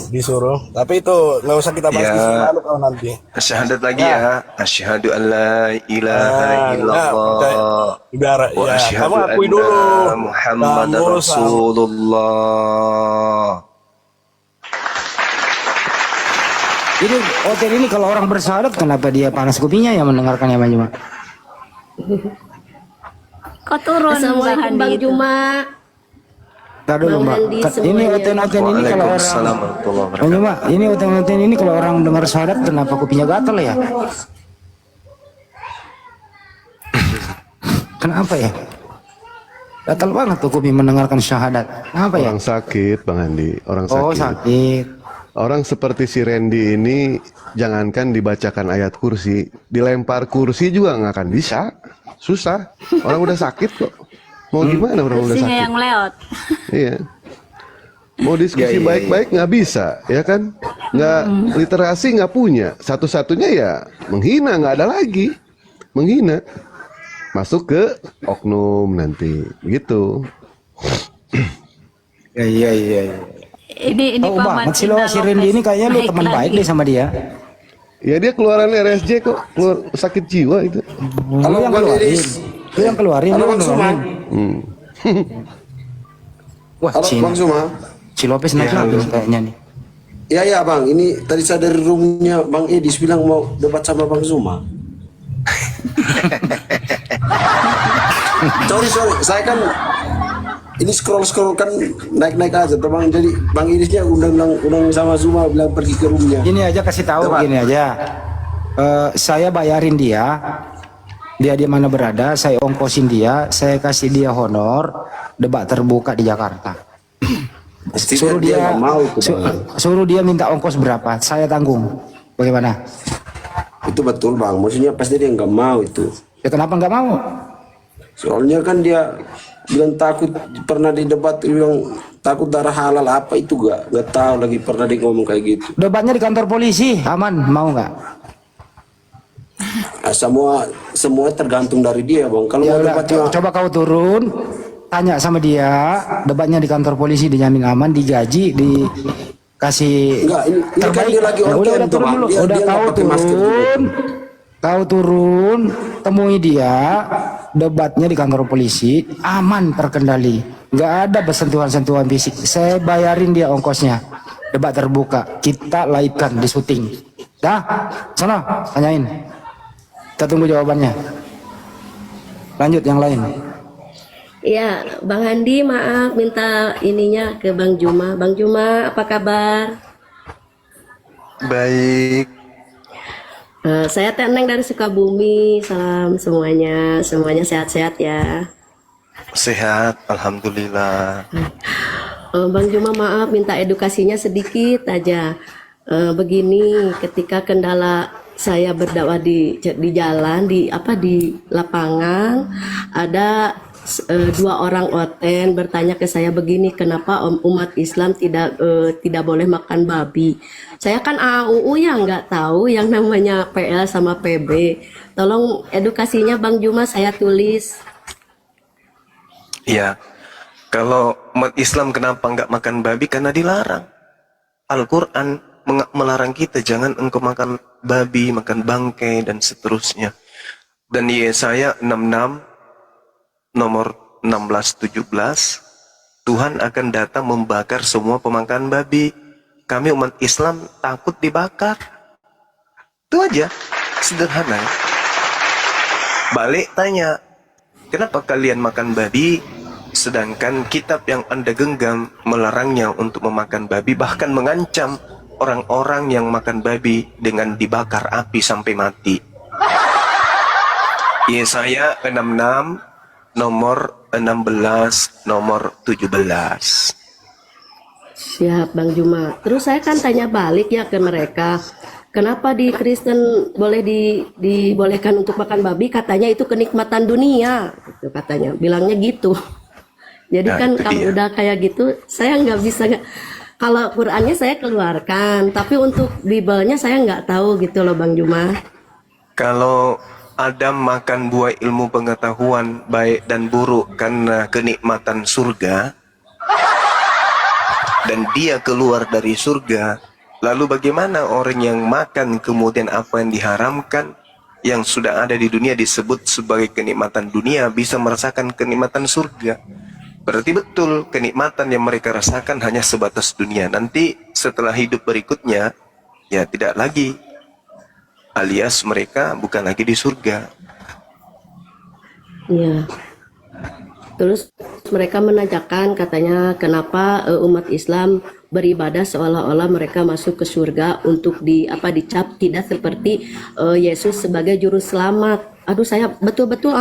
disuruh. Tapi itu nggak usah kita bahas di sini Ya, malu kalau nanti. syahadat lagi Ya, ya. Asyhadu an la ilaha nah, percaya. illallah Biar wa ya, kamu asyhadu akui dulu. anna Muhammad Kamu sama Rasulullah. Ini hotel ini kalau orang bersyahadat kenapa dia panas kupingnya ya mendengarkannya Bang Juma? Kok turun Bang Assalamualaikum Handi Bang itu? Juma, Tadi dulu Bang Mbak. Handi Ini semuanya. hotel-hotel ini kalau orang Waalaikumsalam warahmatullahi Bang wabarakatuh. Juma, ini hotel-hotel ini kalau orang dengar syahadat kenapa kupingnya gatal ya? Kenapa ya? Gatal banget tuh kuping mendengarkan syahadat. Kenapa ya? Orang sakit, Bang Andi. Orang Oh, sakit. sakit. Orang seperti si Randy ini, jangankan dibacakan ayat kursi, dilempar kursi juga nggak akan bisa. Susah. Orang udah sakit kok. Mau gimana orang udah Kursinya sakit? yang leot. Iya. Mau diskusi baik-baik nggak bisa, ya kan? Nggak literasi nggak punya. Satu-satunya ya menghina, nggak ada lagi. Menghina. Masuk ke oknum nanti, begitu. Iya. Ini Tahu Paman banget sih lo si Cinta Randy ini Lopez kayaknya lo naik teman lagi. baik deh sama dia. Ya dia keluaran RSJ kok, keluar sakit jiwa itu. Lu yang keluarin. Lu yang keluarin. Halo lu Bang Suma. keluarin. Hmm. Wah, Halo Bang Suma. si Lopez naik lagi kayaknya nih. Iya Bang, ini tadi saya dari roomnya Bang Edis bilang mau debat sama Bang Suma. sorry, saya kan ini scroll kan naik aja, teman. Jadi Bang Edisnya undang sama Suma bilang pergi ke roomnya. Gini aja kasih tahu Debat. gini aja. Saya bayarin dia mana berada, saya ongkosin dia, saya kasih dia honor, debat terbuka di Jakarta. Pastinya Suruh dia, nggak mau itu, Bang. suruh dia minta ongkos berapa, saya tanggung. Bagaimana? Itu betul Bang, maksudnya pasti dia nggak mau itu. Ya kenapa nggak mau? Soalnya kan dia bilang takut, pernah di debat dia bilang takut darah halal apa itu nggak tahu lagi, pernah dia ngomong kayak gitu. Debatnya di kantor polisi, aman, mau nggak? Nah, semua tergantung dari dia Bang. Kalau Ya mau udah, debatnya coba kau turun, tanya sama dia, debatnya di kantor polisi dijamin aman, digaji, dikasih enggak, ini kan terbaik. dia lagi Ya on udah cam tuh, turun Bang. dulu, Dia udah nggak kau pakai masker juga. turun, kau turun, temui dia, debatnya di kantor polisi, aman terkendali, nggak ada bersentuhan-sentuhan fisik. Saya bayarin dia ongkosnya, debat terbuka, kita live-kan di syuting. Dah, sana tanyain. Kita tunggu jawabannya. Lanjut yang lain. Ya, Bang Handi maaf minta ininya ke Bang Juma. Bang Juma, apa kabar? Baik. Saya Teneng dari Sukabumi. Salam semuanya, semuanya sehat-sehat ya. Sehat, alhamdulillah. Bang Juma maaf minta edukasinya sedikit aja. Begini, ketika kendala saya berdakwah di jalan di lapangan, ada dua orang oten bertanya ke saya begini, kenapa umat Islam tidak boleh makan babi? Saya kan AUU ya nggak tahu yang namanya PL sama PB. Tolong edukasinya Bang Juma, saya tulis. Iya. Kalau umat Islam kenapa nggak makan babi? Karena dilarang. Al-Quran melarang kita, jangan engkau makan babi, makan bangkai, dan seterusnya. Dan Yesaya 66, nomor 16-17, Tuhan akan datang membakar semua pemakan babi. Kami umat Islam takut dibakar. Itu aja, sederhana. Balik tanya, kenapa kalian makan babi? Sedangkan kitab yang Anda genggam melarangnya untuk memakan babi, bahkan mengancam orang-orang yang makan babi dengan dibakar api sampai mati. Yesaya 66 nomor 16 nomor 17. Siap Bang Juma. Terus saya kan tanya balik ya ke mereka, kenapa di Kristen boleh dibolehkan untuk makan babi? Katanya itu kenikmatan dunia, gitu katanya. Bilangnya gitu. Jadi Nah, kan itu kalau dia. udah kayak gitu, saya nggak bisa. Kalau Qurannya saya keluarkan, tapi untuk Bible-nya saya nggak tahu gitu loh Bang Juma. Kalau Adam makan buah ilmu pengetahuan baik dan buruk karena kenikmatan surga, dan dia keluar dari surga, lalu bagaimana orang yang makan kemudian apa yang diharamkan yang sudah ada di dunia disebut sebagai kenikmatan dunia bisa merasakan kenikmatan surga? Berarti betul kenikmatan yang mereka rasakan hanya sebatas dunia. Nanti setelah hidup berikutnya ya tidak lagi, alias mereka bukan lagi di surga. Iya. Terus mereka menanyakan katanya kenapa umat Islam beribadah seolah-olah mereka masuk ke surga untuk dicap tidak seperti Yesus sebagai juru selamat. Aduh, saya betul-betul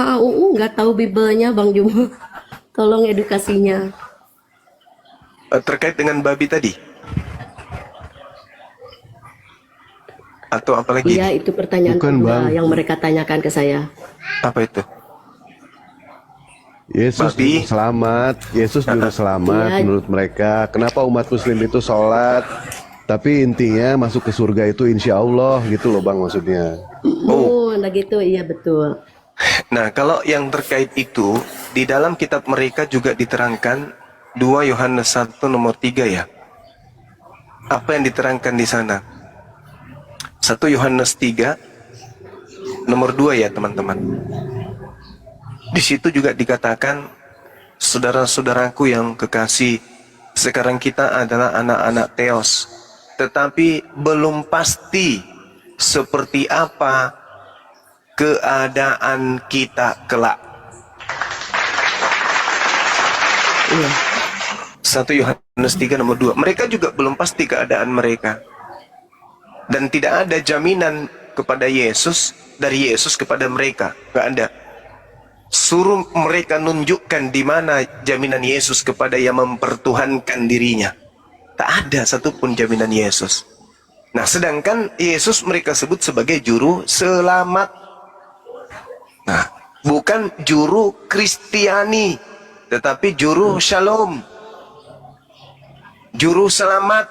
nggak tahu Biblenya Bang Juma. Tolong edukasinya. Terkait dengan babi tadi? Atau apa lagi? Iya, itu pertanyaan Bukan, kedua Bang. yang mereka tanyakan ke saya. Apa itu? Yesus Babi. juru selamat, Yesus juru selamat Iya. menurut mereka. Kenapa umat muslim itu sholat, tapi intinya masuk ke surga itu insya Allah gitu loh Bang maksudnya. Nah gitu, iya betul. Nah, kalau yang terkait itu, di dalam kitab mereka juga diterangkan 2 Yohanes 1 nomor 3 ya. Apa yang diterangkan di sana? 1 Yohanes 3 nomor 2 ya teman-teman. Di situ juga dikatakan, saudara-saudaraku yang kekasih, sekarang kita adalah anak-anak Theos, tetapi belum pasti seperti apa keadaan kita kelak. Iya. 1 Yohanes 3 nomor 2. Mereka juga belum pasti keadaan mereka. Dan tidak ada jaminan kepada Yesus, dari Yesus kepada mereka. Gak ada. Suruh mereka nunjukkan di mana jaminan Yesus kepada yang mempertuhankan dirinya. Tak ada satupun jaminan Yesus. Nah, sedangkan Yesus mereka sebut sebagai juru selamat. Nah, bukan juru Kristiani, tetapi juru shalom. Juru selamat.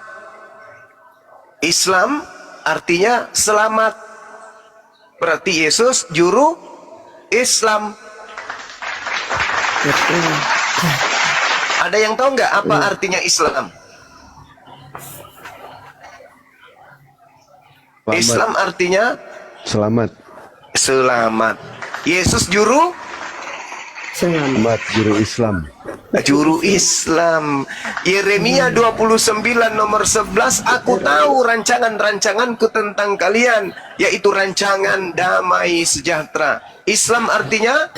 Islam artinya selamat. Berarti Yesus juru Islam. Ada yang tahu nggak apa artinya Islam? Selamat. Islam artinya Selamat. selamat. Yesus juru Selamat juru Islam. juru Islam. Yeremia 29 nomor 11, aku tahu rancangan-rancanganku tentang kalian, yaitu rancangan damai sejahtera. Islam artinya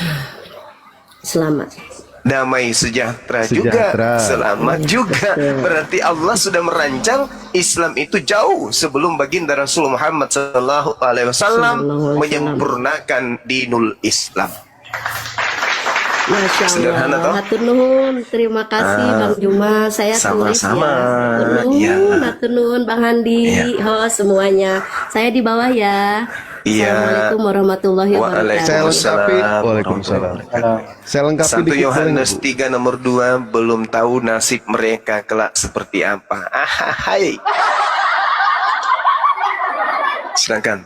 Selamat. damai sejahtera, Sejahtera. juga selamat juga. Berarti Allah sudah merancang Islam itu jauh sebelum baginda Rasul Muhammad sallallahu alaihi wasallam menyempurnakan dinul Islam. Masya Sederhana toh? Allah. Hatur nuhun. Terima kasih Bang Juma. Saya tulis ya. Sama-sama. Hatur nuhun, Iya. hatur nuhun Bang Handi, host semuanya. Saya di bawah ya. Iya. Assalamualaikum warahmatullahi wabarakatuh. Saya lengkapi. Waalaikumsalam. Waalaikumsalam. Saya lengkapi 1 dikit boleh Yohanes nggak, Bu? 3 nomor 2, belum tahu nasib mereka kelak seperti apa. Hai. Sedangkan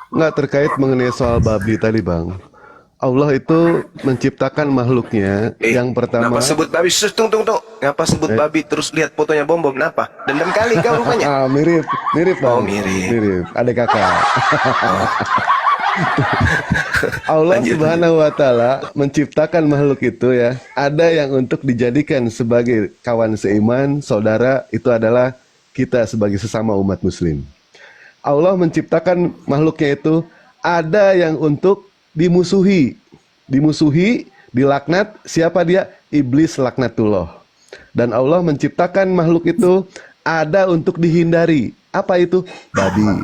Nggak terkait mengenai soal babi tadi Bang. Allah itu menciptakan makhluknya yang pertama. Kenapa sebut babi? Tunggu. Ngapa sebut babi terus lihat fotonya bom? Kenapa? Dendam kali kau rupanya. Mirip Bang. Oh, mirip. Ada kakak. Allah Lanjut. Subhanahu wa Ta'ala menciptakan makhluk itu ya. Ada yang untuk dijadikan sebagai kawan seiman, saudara, itu adalah kita sebagai sesama umat muslim. Allah menciptakan makhluknya itu ada yang untuk dimusuhi, dilaknat. Siapa dia? Iblis laknatullah. Dan Allah menciptakan makhluk itu ada untuk dihindari. Apa itu? Babi.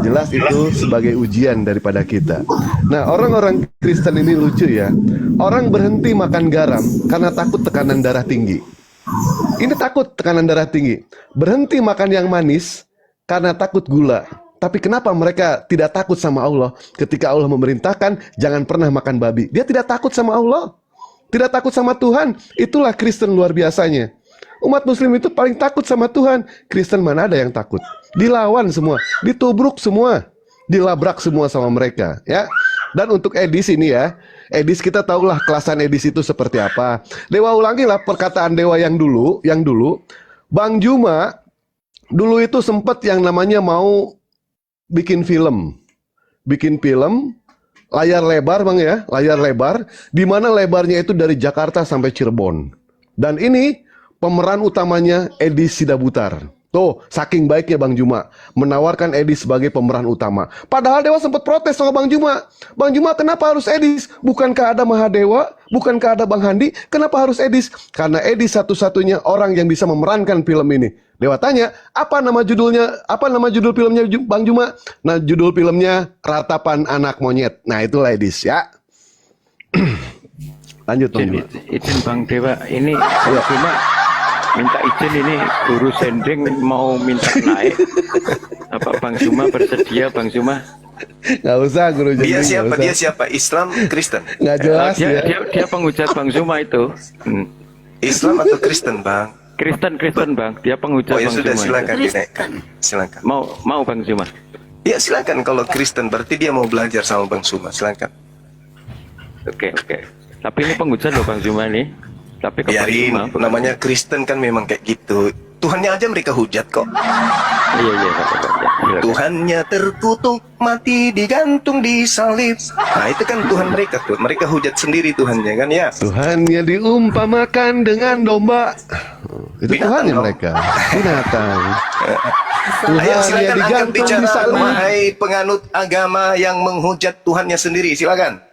Jelas itu sebagai ujian daripada kita. Nah, orang-orang Kristen ini lucu ya. Orang berhenti makan garam karena takut tekanan darah tinggi. Ini takut tekanan darah tinggi. Berhenti makan yang manis karena takut gula. Tapi kenapa mereka tidak takut sama Allah ketika Allah memerintahkan jangan pernah makan babi? Dia tidak takut sama Allah, tidak takut sama Tuhan. Itulah Kristen luar biasanya. Umat muslim itu paling takut sama Tuhan. Kristen mana ada yang takut? Dilawan semua, ditubruk semua, dilabrak semua sama mereka, ya. Dan untuk edisi ini ya, Edis kita tahulah kelasan Edis itu seperti apa. Dewa ulangilah perkataan Dewa yang dulu. Bang Juma dulu itu sempat yang namanya mau bikin film layar lebar Bang ya, layar lebar, di mana lebarnya itu dari Jakarta sampai Cirebon. Dan ini pemeran utamanya Edis Sidabutar. Tuh, saking baiknya Bang Juma menawarkan Edis sebagai pemeran utama. Padahal Dewa sempat protes sama Bang Juma. Bang Juma, kenapa harus Edis? Bukankah ada Mahadewa? Bukankah ada Bang Handi? Kenapa harus Edis? Karena Edis satu-satunya orang yang bisa memerankan film ini. Dewa tanya, apa nama judulnya? Apa nama judul filmnya Bang Juma? Nah, judul filmnya Ratapan Anak Monyet. Nah, itulah Edis ya. Lanjut Bang Juma. Izin Bang Dewa, ini Bang Juma minta izin, ini guru sending mau minta naik. Apa Bang Juma bersedia Bang Juma? Nggak usah guru Dia sending, siapa? nggak usah. Dia siapa? Islam, Kristen? Nggak jelas ya. Dia penghujat Bang Juma itu. Islam atau Kristen, Bang? Kristen Bang, dia penghujat Oh ya Bang sudah, Juma. silakan dinaikkan. Silakan. Mau Bang Juma? Ya silakan, kalau Kristen berarti dia mau belajar sama Bang Juma. Silakan. Oke. Tapi ini penghujat loh Bang Juma nih. Tapi ke Bang Biarin, Juma. namanya Kristen kan memang kayak gitu. Tuhannya aja mereka hujat kok. Iya. Silakan. Tuhannya terkutuk, mati digantung di salib. Nah itu kan Tuhan mereka tuh. Mereka hujat sendiri Tuhannya kan ya. Tuhannya diumpamakan dengan domba. Itu Binatang Tuhannya dong. mereka. Binatang. Ayo Tuhannya silakan angkat digantung di bicara, salib. wahai penganut agama yang menghujat Tuhannya sendiri. Silakan.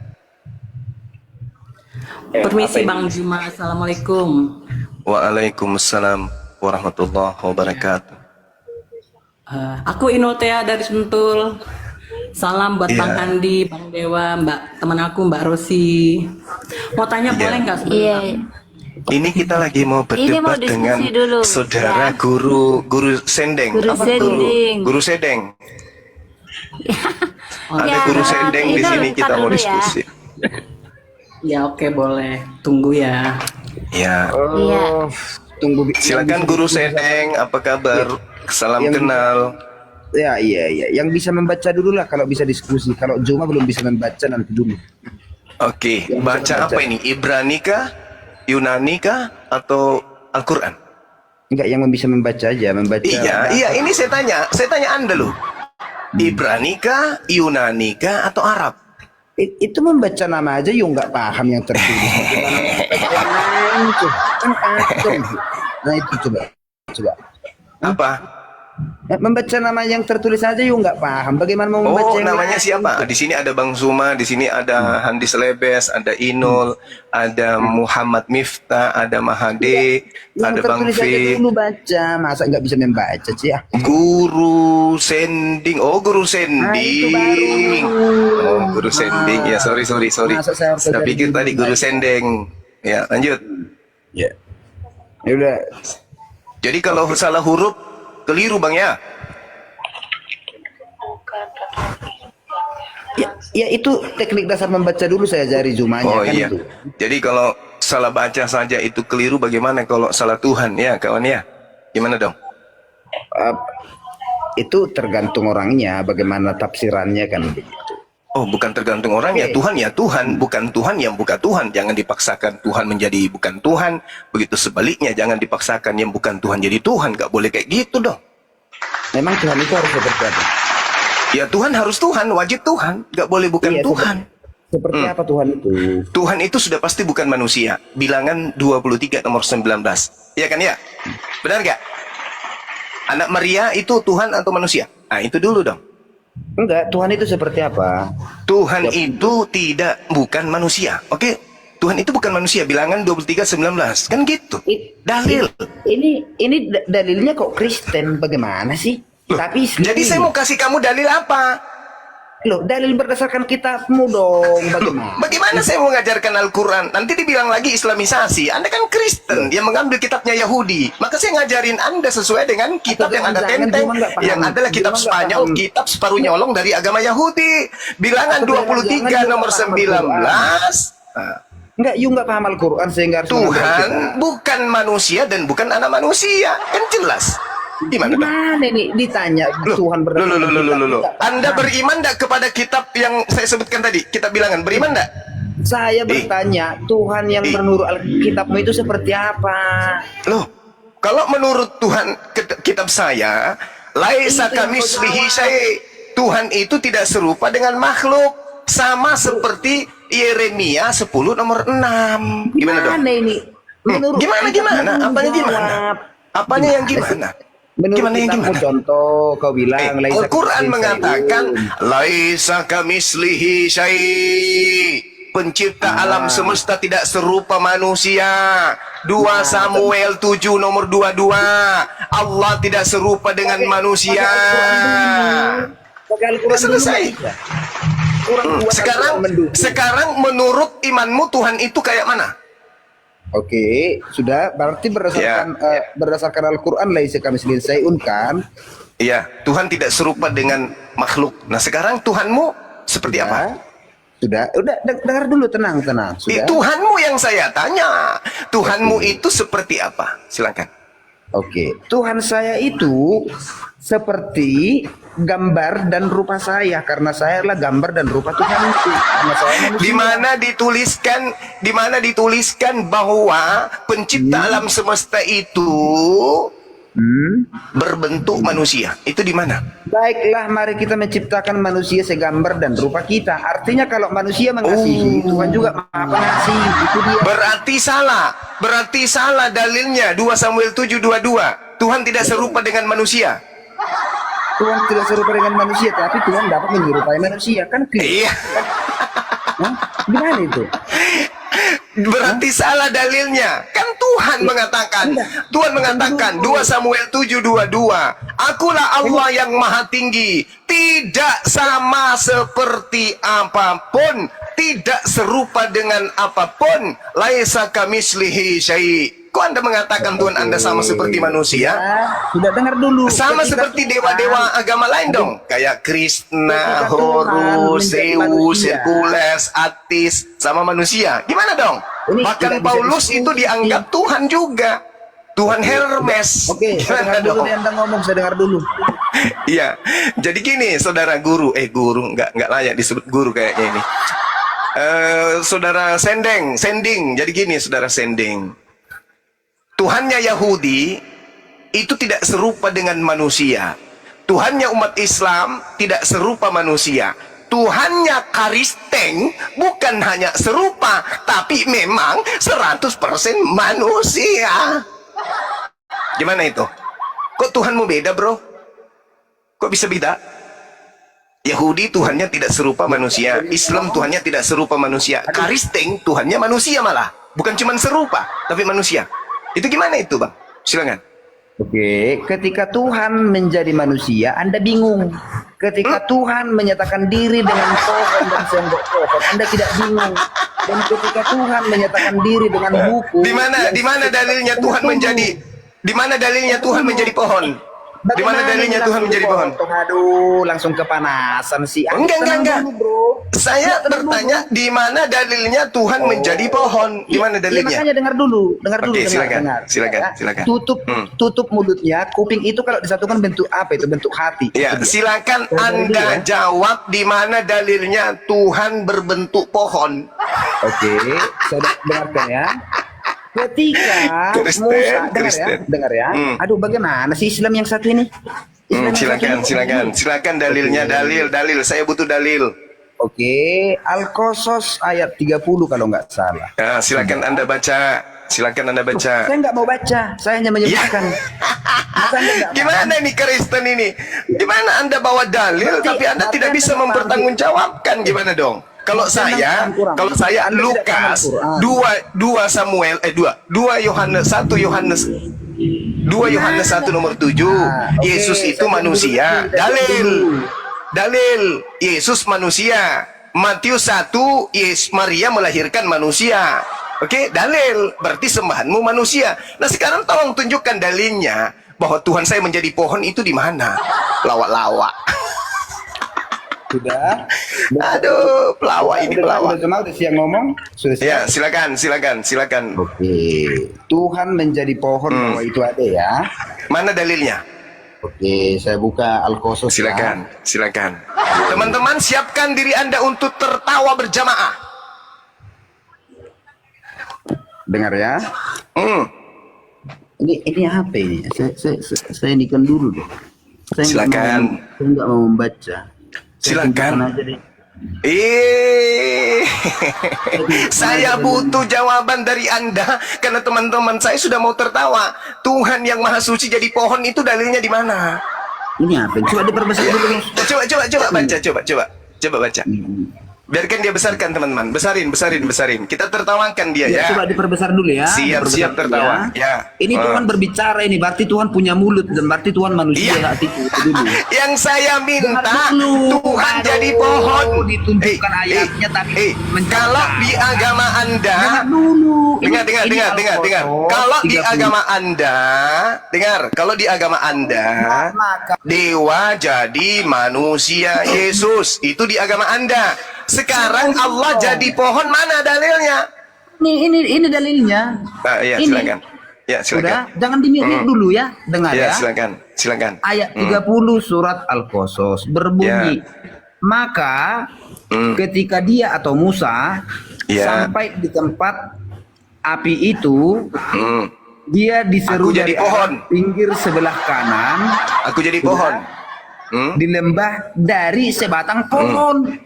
Permisi Bang Juma, Assalamualaikum. Waalaikumsalam warahmatullahi wabarakatuh. Aku Inotea dari Sentul. Salam buat Iya. Bang Andi, Bang Dewa, Mbak teman aku Mbak Rosi. Mau tanya Iya. boleh nggak sebentar? Iya. Ini kita lagi mau Ini mau berdebat diskusi dengan dulu, saudara ya. guru sendeng. Guru Apa sendeng. Guru sedeng. Ada Ya, guru sendeng di ini sini, bentar kita mau dulu ya. diskusi. Ya oke boleh. Tunggu ya. Ya, Iya. Tunggu. silakan guru sedeng. Apa kabar? Salam Yang- kenal. Ya, iya. Yang bisa membaca dulu lah kalau bisa diskusi. Kalau Juma belum bisa membaca nanti dulu. Oke, Yang baca bisa apa baca. ini? Ibrani kah? Yunani kah? Atau Al-Quran? Enggak, yang bisa membaca aja, membaca. Iya. Ini saya tanya Anda loh. Ibrani kah? Yunani kah? Atau Arab? Itu membaca nama aja yuk nggak paham yang tertulis. Kan kacau. Nah itu coba. Apa? Membaca nama yang tertulis aja yuk nggak paham. Bagaimana mau membaca Oh, yang namanya lain? siapa? Di sini ada Bang Zuma, di sini ada Handi Selebes, ada Inul, ada Muhammad Miftah, ada Mahade, Yang ada Bang tertulis aja V. dulu baca. Masa nggak bisa membaca sih ya? Guru Sending. Oh, Guru Nah, itu Sending. baru. Oh, Guru Sending. Ya, sorry. Masa saya harus Saya cari pikir dulu tadi Guru baca. Sending. Ya, lanjut. Ya udah. Jadi kalau salah huruf keliru Bang ya. Ya itu teknik dasar membaca dulu saya ajari Zumanya Oh kan iya. itu. Jadi kalau salah baca saja itu keliru, bagaimana kalau salah Tuhan ya kawan ya? Gimana dong? Itu tergantung orangnya bagaimana tafsirannya kan. Oh, bukan tergantung orang ya, Tuhan ya Tuhan, bukan Tuhan yang bukan Tuhan. Jangan dipaksakan Tuhan menjadi bukan Tuhan. Begitu sebaliknya, jangan dipaksakan yang bukan Tuhan jadi Tuhan. Gak boleh kayak gitu dong. Memang Tuhan itu harus seperti apa? Ya Tuhan harus Tuhan, wajib Tuhan. Gak boleh bukan Iya, Tuhan. Seperti apa Tuhan itu? Tuhan itu sudah pasti bukan manusia. Bilangan 23 nomor 19. Iya kan ya? Benar gak? Anak Maria itu Tuhan atau manusia? Nah itu dulu dong. Enggak, Tuhan itu seperti apa? Tuhan itu bukan manusia. Oke? Tuhan itu bukan manusia. Bilangan 23:19. Kan gitu. Dalil. Ini dalilnya kok Kristen bagaimana sih? Loh, Tapi jadi saya mau kasih kamu dalil apa? Loh, dalil berdasarkan kitabmu dong. Bagaimana? Bagaimana saya mau mengajarkan Al-Quran? Nanti dibilang lagi Islamisasi. Anda kan Kristen, dia mengambil kitabnya Yahudi. Maka saya ngajarin Anda sesuai dengan kitab yang Anda Jangan, tenteng, Juma nggak paham. yang adalah kitab Juma nggak Spanyol, paham. kitab separuh nyolong dari agama Yahudi. Bilangan Jangan, 23 Juma nomor nggak paham 19. Nah, Enggak, you nggak paham Al-Quran sehingga harus mengambil Tuhan kitab. bukan manusia dan bukan anak manusia. Kan jelas. Gimana dong? Gimana ini ditanya Tuhan Loh, berdasarkan loh. kitab. Anda beriman enggak kepada kitab yang saya sebutkan tadi? Kitab bilangan, beriman enggak? Saya bertanya, Tuhan yang menurut Alkitabmu itu seperti apa? Loh, kalau menurut Tuhan kitab saya, laisa kamitslihi syai'. Tuhan itu tidak serupa dengan makhluk, sama seperti Yeremia 10 nomor 6. Gimana dong? ini? Menurut Gimana? Apanya gimana? Apanya yang gimana? Menurut Gimana yang kitabmu, gimana? contoh kau bilang laisa Al-Quran kamitslihi mengatakan syai'un. laisa kamitslihi syai'. Pencipta alam semesta tidak serupa manusia. 2 Samuel 7 nomor 22. Allah tidak serupa dengan manusia. Pakai Al-Quran dulu, Selesai. Mbak. Kurang kuat Sekarang Al-Quran mendukung. sekarang menurut imanmu Tuhan itu kayak mana? Oke, sudah berarti berdasarkan Al-Quran laisa kamitslihi syai'un kan? Iya, Tuhan tidak serupa dengan makhluk. Nah, sekarang Tuhanmu seperti apa? Sudah, udah dengar dulu, tenang. Sudah. Tuhanmu yang saya tanya. Tuhanmu itu seperti apa? Silakan. Oke, Tuhan saya itu seperti gambar dan rupa saya, karena saya adalah gambar dan rupa Tuhan itu. Karena saya manusia. Di mana dituliskan bahwa pencipta alam semesta itu berbentuk manusia? Itu di mana? Baiklah, mari kita menciptakan manusia segambar dan rupa kita. Artinya kalau manusia mengasihi, Tuhan juga maha pengasih. Itu dia. Berarti salah dalilnya 2 Samuel 7:22. Tuhan tidak serupa dengan manusia. Tuhan tidak serupa dengan manusia, tapi Tuhan dapat menyerupai manusia, kan? Iya. Hah? Gimana itu? Berarti salah dalilnya. Kan Tuhan mengatakan 2 Samuel 7:22. Akulah Allah yang maha tinggi, tidak sama seperti apapun, tidak serupa dengan apapun. Laisa kamitslihi syai'. Kok Anda mengatakan Tuhan Anda sama seperti manusia? Sudah dengar dulu. Sama Ketika seperti Tuhan- dewa-dewa agama lain dong. Kayak Krishna, Ketika Tuhan Horus, menjadi Zeus, manusia. Hercules, Atis, sama manusia. Gimana dong? Ini Bahkan tidak bisa Paulus diskusi. itu dianggap Tuhan juga. Tuhan Hermes. Oke, saya Gimana dengar dulu dong? nih Anda ngomong, saya dengar dulu. Iya. Jadi gini, saudara guru, nggak layak disebut guru kayaknya ini. Saudara sending. Jadi gini, saudara sending. Tuhannya Yahudi itu tidak serupa dengan manusia. Tuhannya umat Islam tidak serupa manusia. Tuhannya Kristen bukan hanya serupa, tapi memang 100% manusia. Gimana itu? Kok Tuhanmu beda, bro? Kok bisa beda? Yahudi Tuhannya tidak serupa manusia. Islam Tuhannya tidak serupa manusia. Kristen Tuhannya manusia malah. Bukan cuma serupa, tapi manusia. Itu gimana itu, Bang? Silakan. Oke, ketika Tuhan menjadi manusia, Anda bingung. Ketika Tuhan menyatakan diri dengan pohon dan sendok pohon, Anda tidak bingung. Dan ketika Tuhan menyatakan diri dengan buku, Di mana dalilnya Tuhan menjadi? Di mana dalilnya Tuhan menjadi pohon? Di mana dalilnya Tuhan menjadi pohon? Aduh, langsung kepanasan sih. Enggak. Tenang dulu, bro. Saya bertanya di mana dalilnya Tuhan menjadi pohon? Di mana Iya, dalilnya? makanya dengar dulu. Oke, silakan. Ya. Silakan. Tutup mulutnya, kuping itu kalau disatukan bentuk apa itu? Bentuk hati. Ya, Itu dia. silakan Saya dari dulu, Anda ya. jawab di mana dalilnya Tuhan berbentuk pohon. Oke, saya dengarkan ya. Ketika Kristen. dengar ya. Aduh, bagaimana sih Islam yang satu ini? Islam yang satu ini. Silakan dalilnya, dalil. Saya butuh dalil. Oke, Al-Qasas ayat 30 kalau nggak salah. Ya, silakan Anda baca. Saya nggak mau baca, saya hanya menyebutkan. Masa Anda nggak Gimana paham? ini Kristen ini? Gimana Anda bawa dalil Berarti- tapi Anda tidak berarti bisa Anda mempertanggungjawabkan? Gimana dong? Kalau saya Anda tidak Lukas paham 2 Samuel 2 Yohanes 1 Yohanes 2 Yohanes 1 nomor 7. Oke, Yesus itu saya manusia. dulu. Dalil Yesus manusia. Matius 1 Maria melahirkan manusia. Oke, dalil. Berarti sembahanmu manusia. Nah, sekarang tolong tunjukkan dalilnya bahwa Tuhan saya menjadi pohon itu di mana? Lawak-lawak. Sudah. Aduh, pelawak ini pelawak. Udah siang ngomong. Sudah siap. Ya, silakan. Oke, Tuhan menjadi pohon bahwa itu ada ya. Mana dalilnya? Oke, saya buka Al-Qasas. Silakan. Teman-teman, siapkan diri Anda untuk tertawa berjamaah. dengar ya. Hmm. Ini apa ini? Saya indikan dulu deh. Saya nggak mau membaca. Silakan. Aja deh. Saya butuh jawaban dari Anda karena teman-teman saya sudah mau tertawa. Tuhan yang Maha Suci jadi pohon itu dalilnya di mana? Ini apa? Coba diperbesar dulu. Coba baca. Biarkan dia besarkan teman-teman. Besarin. Kita tertawakan dia ya. Coba diperbesar dulu ya. Siap tertawa. Ya. Ini Tuhan berbicara ini, berarti Tuhan punya mulut dan berarti Tuhan manusia saat itu dulu. Yang saya minta Tuhan jadi pohon. Ditunjukkan ayatnya tapi kalau di agama Anda dengar. Kalau di agama Anda, kalau di agama Anda dewa jadi manusia Yesus, itu di agama Anda. Sekarang Allah jadi pohon, mana dalilnya? Ini dalilnya. Iya, ini. silakan. Ya, silakan. Udah, jangan dimiliki dulu ya. Dengar ya. Silakan. Ayat 30 surat Al-Qasas berbunyi, maka ketika dia atau Musa sampai di tempat api itu, dia diseru dari pohon pinggir sebelah kanan. Aku jadi pohon. Di lembah dari sebatang pohon.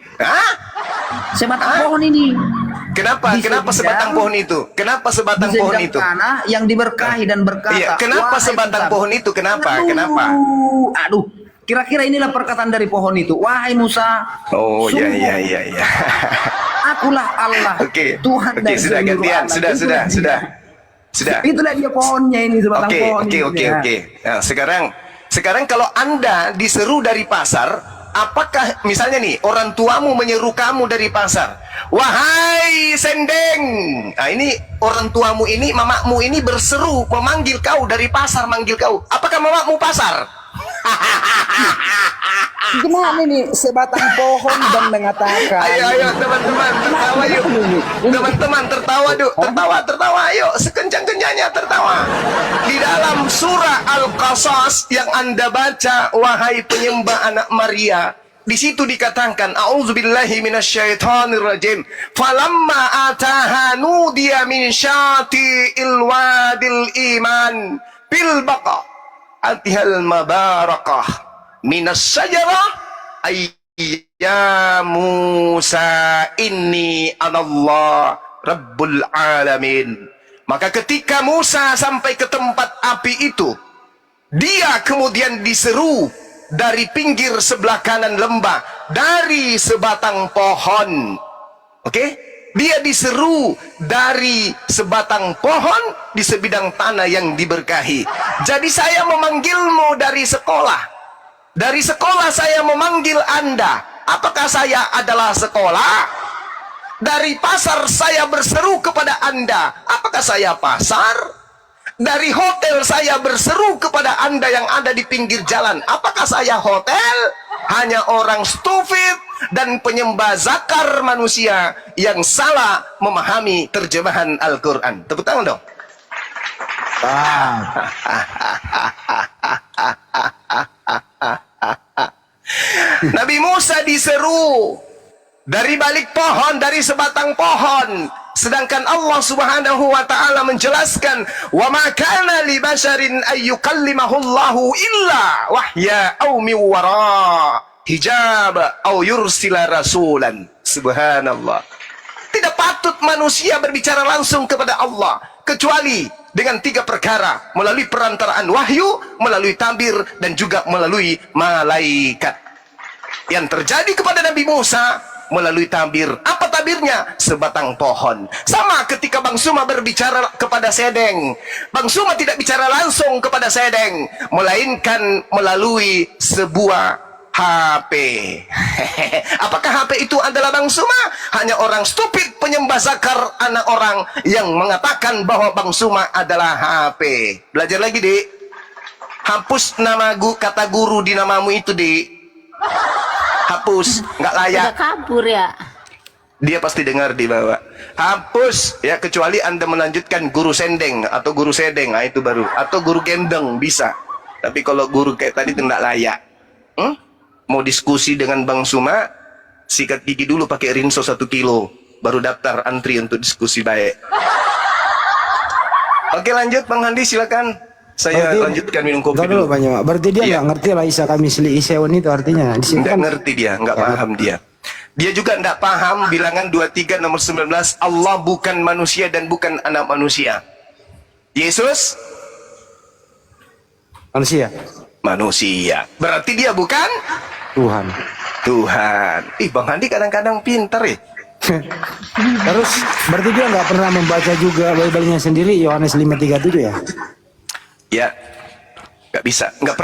Sebatang pohon ini. Kenapa sebatang pohon itu? Kenapa sebatang pohon itu? Tanah yang diberkahi dan berkata. Iya, kenapa sebatang pohon itu? Kenapa? Aduh, kira-kira inilah perkataan dari pohon itu. Wahai Musa. Oh, iya. Akulah Allah. Oke. Tuhan dari sudah gantian. Sudah. Itulah dia pohonnya ini, sebatang pohon. Oke. Nah, sekarang kalau Anda diseru dari pasar, apakah misalnya nih orang tuamu menyeru kamu dari pasar, wahai Sendeng. Nah, ini orang tuamu ini, mamamu ini berseru memanggil kau dari pasar, manggil kau. Apakah mamamu pasar? Gimana nih sebatang pohon dan mengatakan? Ayo teman-teman tertawa yuk. Teman-teman tertawa yuk. Tertawa ayo sekencang-kencangnya tertawa. Di dalam surah Al-Qasas yang Anda baca, wahai penyembah anak Maria, di situ dikatakan a'udzubillahi minasyaitonirrajim, falamma ataha nudiya min syati'il wadil iman bil baqa atihal mabarakah minas sajarah ya Musa inni anallah rabbul alamin. Maka ketika Musa sampai ke tempat api itu, dia kemudian diseru dari pinggir sebelah kanan lembah dari sebatang pohon. Oke? Dia diseru dari sebatang pohon di sebidang tanah yang diberkahi. Jadi saya memanggilmu dari sekolah. Dari sekolah saya memanggil Anda. Apakah saya adalah sekolah? Dari pasar saya berseru kepada Anda. Apakah saya pasar? Dari hotel saya berseru kepada Anda yang ada di pinggir jalan. Apakah saya hotel? Hanya orang stupid dan penyembah zakar manusia yang salah memahami terjemahan Al-Quran. Tepuk tangan dong. Nabi Musa diseru dari balik pohon, dari sebatang pohon. Sedangkan Allah Subhanahu wa taala menjelaskan, "Wa ma kana li basharin ay yukallimahu Allahu illa wahya aw min wara hijab aw yursila rasulan." Subhanallah. Tidak patut manusia berbicara langsung kepada Allah kecuali dengan 3 perkara, melalui perantaraan wahyu, melalui tabir, dan juga melalui malaikat. Yang terjadi kepada Nabi Musa melalui tabir. Apa tabirnya? Sebatang pohon. Sama ketika Bang Suma berbicara kepada Sedeng, Bang Suma tidak bicara langsung kepada Sedeng, melainkan melalui sebuah HP. Apakah HP itu adalah Bang Suma? Hanya orang stupid penyembah zakar anak orang yang mengatakan bahwa Bang Suma adalah HP. Belajar lagi, Dik. Hapus nama kata guru di namamu itu, Dik. Hapus, nggak layak. Udah kabur ya. Dia pasti dengar di bawah. Hapus ya, kecuali Anda melanjutkan guru Sendeng atau guru Sedeng, nah itu baru. Atau guru Gendeng bisa. Tapi kalau guru kayak tadi itu nggak layak. Mau diskusi dengan Bang Suma, sikat gigi dulu pakai rinso 1 kilo, baru daftar antri untuk diskusi baik. Oke, lanjut Bang Handi, silakan. Saya lanjutkan minum kopi Ntar dulu dulu. Bang Juma. Berarti dia nggak ngerti lah Isa kami misli Isewan itu artinya. Di situ Nggak kan ngerti dia, nggak paham dia. Dia juga nggak paham bilangan 23 nomor 19, Allah bukan manusia dan bukan anak manusia. Yesus manusia, manusia. Berarti dia bukan Tuhan. Tuhan. Ih, Bang Handi kadang-kadang pintar ya. Terus berarti dia nggak pernah membaca juga Bible-nya sendiri Yohanes 5:37 ya? Ya, nggak bisa, nggak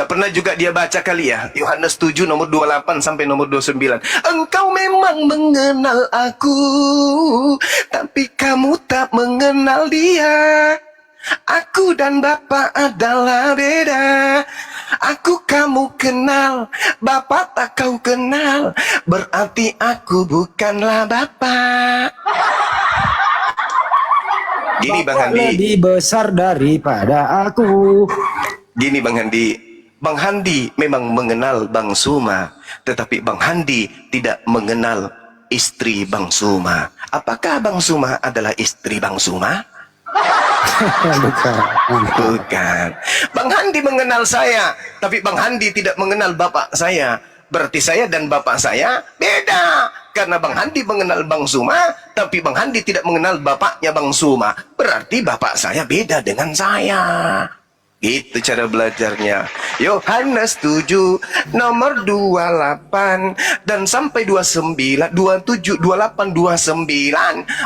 pernah juga dia baca kali ya. Yohanes 7 nomor 28 sampai nomor 29. Engkau memang mengenal aku, tapi kamu tak mengenal dia. Aku dan Bapa adalah beda. Aku kamu kenal, Bapa tak kau kenal. Berarti aku bukanlah Bapa. Gini Bang Handi, Lebih besar daripada aku. gini Bang Handi. Bang Handi memang mengenal Bang Suma, tetapi Bang Handi tidak mengenal istri Bang Suma. Apakah Bang Suma adalah istri Bang Suma? Bukan. Bukan. Bang Handi mengenal saya, tapi Bang Handi tidak mengenal bapak saya. Berarti saya dan bapak saya beda. Karena Bang Handi mengenal Bang Suma, tapi Bang Handi tidak mengenal bapaknya Bang Suma. Berarti bapak saya beda dengan saya. Itu cara belajarnya. Yohanes 7 nomor 28 dan sampai 29, 27, 28, 29.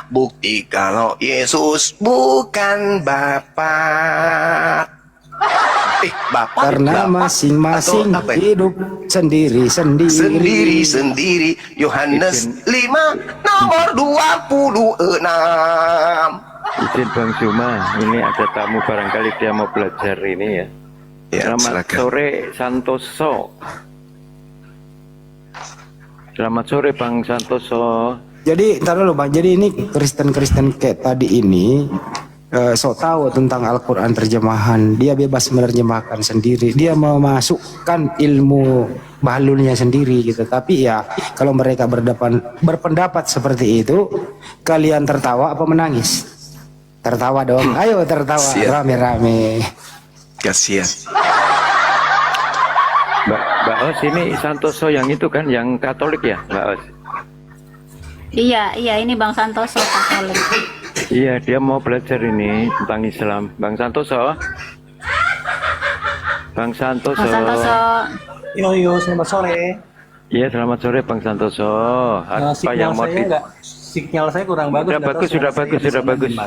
Bukti kalau Yesus bukan Bapa. Bapak Karena Bapak masing-masing atau apa ya? hidup sendiri-sendiri. Sendiri-sendiri. Yohanes 5 nomor 26. Izin Bang Juma, ini ada tamu barangkali dia mau belajar ini ya. Ya, Selamat silakan. sore Santoso. Selamat sore Bang Santoso. Jadi ntar dulu Bang. Jadi ini Kristen-Kristen kayak tadi ini sok tahu tentang Al-Quran terjemahan. Dia bebas menerjemahkan sendiri. Dia memasukkan ilmu bahlulnya sendiri gitu. Tapi ya kalau mereka berpendapat seperti itu, kalian tertawa apa menangis? Tertawa dong. Ayo tertawa rame-rame. Kasihan. Mbak Os, ini Santoso yang itu kan, yang Katolik ya Mbak Os? Iya, ini Bang Santoso Katolik. Iya, dia mau belajar ini tentang Islam. Bang Santoso. Bang Santoso. Bang Santoso. Yo, selamat sore. Iya, selamat sore Bang Santoso. Apa yang mau Sinyal saya kurang bagus. Sudah bagus. Sudah bagus.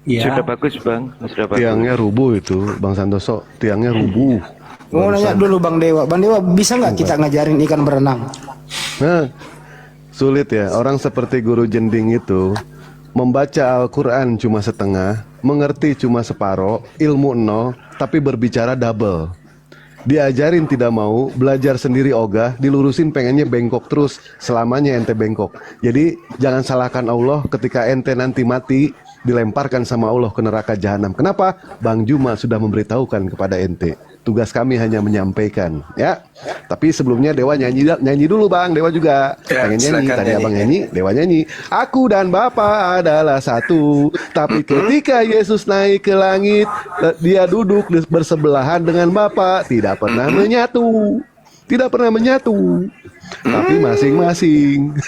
Iya. Sudah bagus Bang, sudah bagus. Tiangnya rubuh itu, Bang Santoso. Tiangnya rubuh. Mau nanya dulu Bang Dewa. Bang Dewa bisa nggak kita ngajarin ikan berenang? Nah, sulit ya. Orang seperti guru jending itu membaca Al-Quran cuma setengah, mengerti cuma separoh, ilmu nol, tapi berbicara double. Diajarin tidak mau, belajar sendiri ogah, dilurusin pengennya bengkok terus, selamanya ente bengkok. Jadi jangan salahkan Allah ketika ente nanti mati, dilemparkan sama Allah ke neraka jahanam. Kenapa? Bang Juma sudah memberitahukan kepada ente. Tugas kami hanya menyampaikan, ya. Tapi sebelumnya Dewa nyanyi dulu Bang. Dewa juga pengen nyanyi. Tadi Abang nyanyi, Dewa nyanyi. Aku dan Bapa adalah satu. Tapi ketika Yesus naik ke langit, dia duduk bersebelahan dengan Bapa. Tidak pernah menyatu. Tapi masing-masing.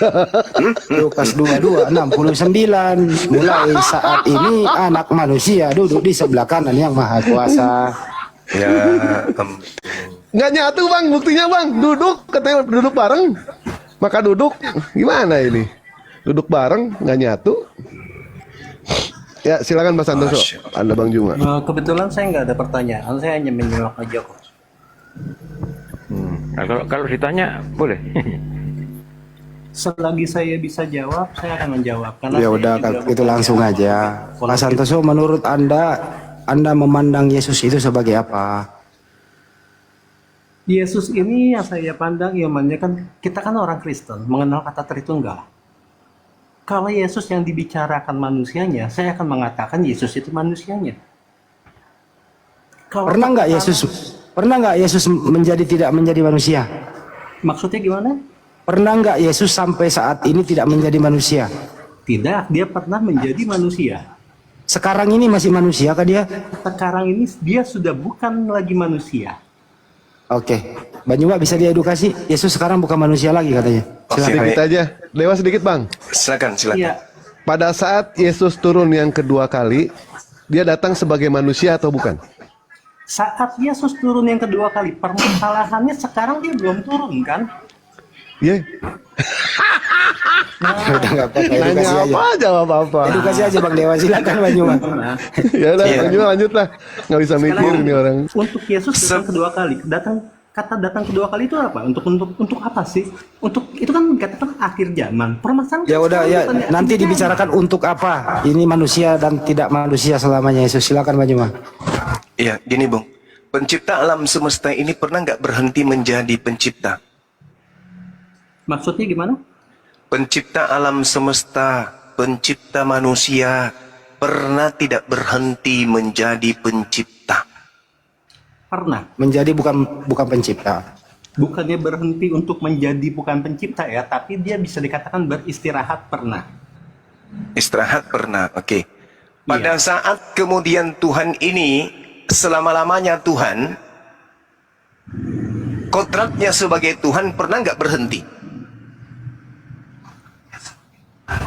Lukas 22:69. Mulai saat ini anak manusia duduk di sebelah kanan yang maha kuasa. Ya, Nggak nyatu Bang, buktinya Bang. Katanya duduk bareng. Maka duduk, gimana ini? Duduk bareng, nggak nyatu. Ya silakan Mas Santoso, Anda Bang Juma. Kebetulan saya nggak ada pertanyaan, saya hanya menyimak aja kok. Nah, kalau ditanya boleh. Selagi saya bisa jawab, saya akan menjawab. Karena Ya saya udah juga itu langsung aja. Mas Santoso, menurut Anda memandang Yesus itu sebagai apa? Yesus ini yang saya pandang imannya kan, kita kan orang Kristen, mengenal kata Tritunggal. Kalau Yesus yang dibicarakan manusianya, saya akan mengatakan Yesus itu manusianya. Pernah nggak Yesus tidak menjadi manusia? Maksudnya gimana? Pernah nggak Yesus sampai saat ini tidak menjadi manusia? Tidak, dia pernah menjadi manusia. Sekarang ini masih manusia kah dia? Sekarang ini dia sudah bukan lagi manusia. Oke, Bang Juma bisa diedukasi. Yesus sekarang bukan manusia lagi katanya. Oke, Sedikit baik. aja. Dewa sedikit bang. Silakan, silakan. Iya, Pada saat Yesus turun yang kedua kali, dia datang sebagai manusia atau bukan? saat Yesus turun yang kedua kali, permasalahannya sekarang dia belum turun kan? Iya. Udah nggak apa-apa, Nanya edukasi aja. apa jawab apa. Edukasi aja Bang Dewa, silakan Bang Juma. Ya udah, Iya. Bang Juma lanjut lah. Nggak bisa mikir ini orang. Untuk Yesus datang kedua kali, kata datang kedua kali itu apa? Untuk apa sih? Untuk itu kan katakan akhir zaman. Permasalahan Ya udah ya, bukan di nanti akhir zaman. dibicarakan untuk apa. Ini manusia dan tidak manusia selamanya Yesus. Silakan Bang Juma. Iya, gini Bung. Pencipta alam semesta ini pernah nggak berhenti menjadi pencipta? Maksudnya gimana? Pencipta alam semesta, pencipta manusia, pernah tidak berhenti menjadi pencipta. Pernah. Menjadi bukan pencipta. Bukannya berhenti untuk menjadi bukan pencipta ya, tapi dia bisa dikatakan beristirahat pernah. Istirahat pernah, oke. Pada saat kemudian Tuhan ini, selama-lamanya Tuhan, kodratnya sebagai Tuhan pernah nggak berhenti?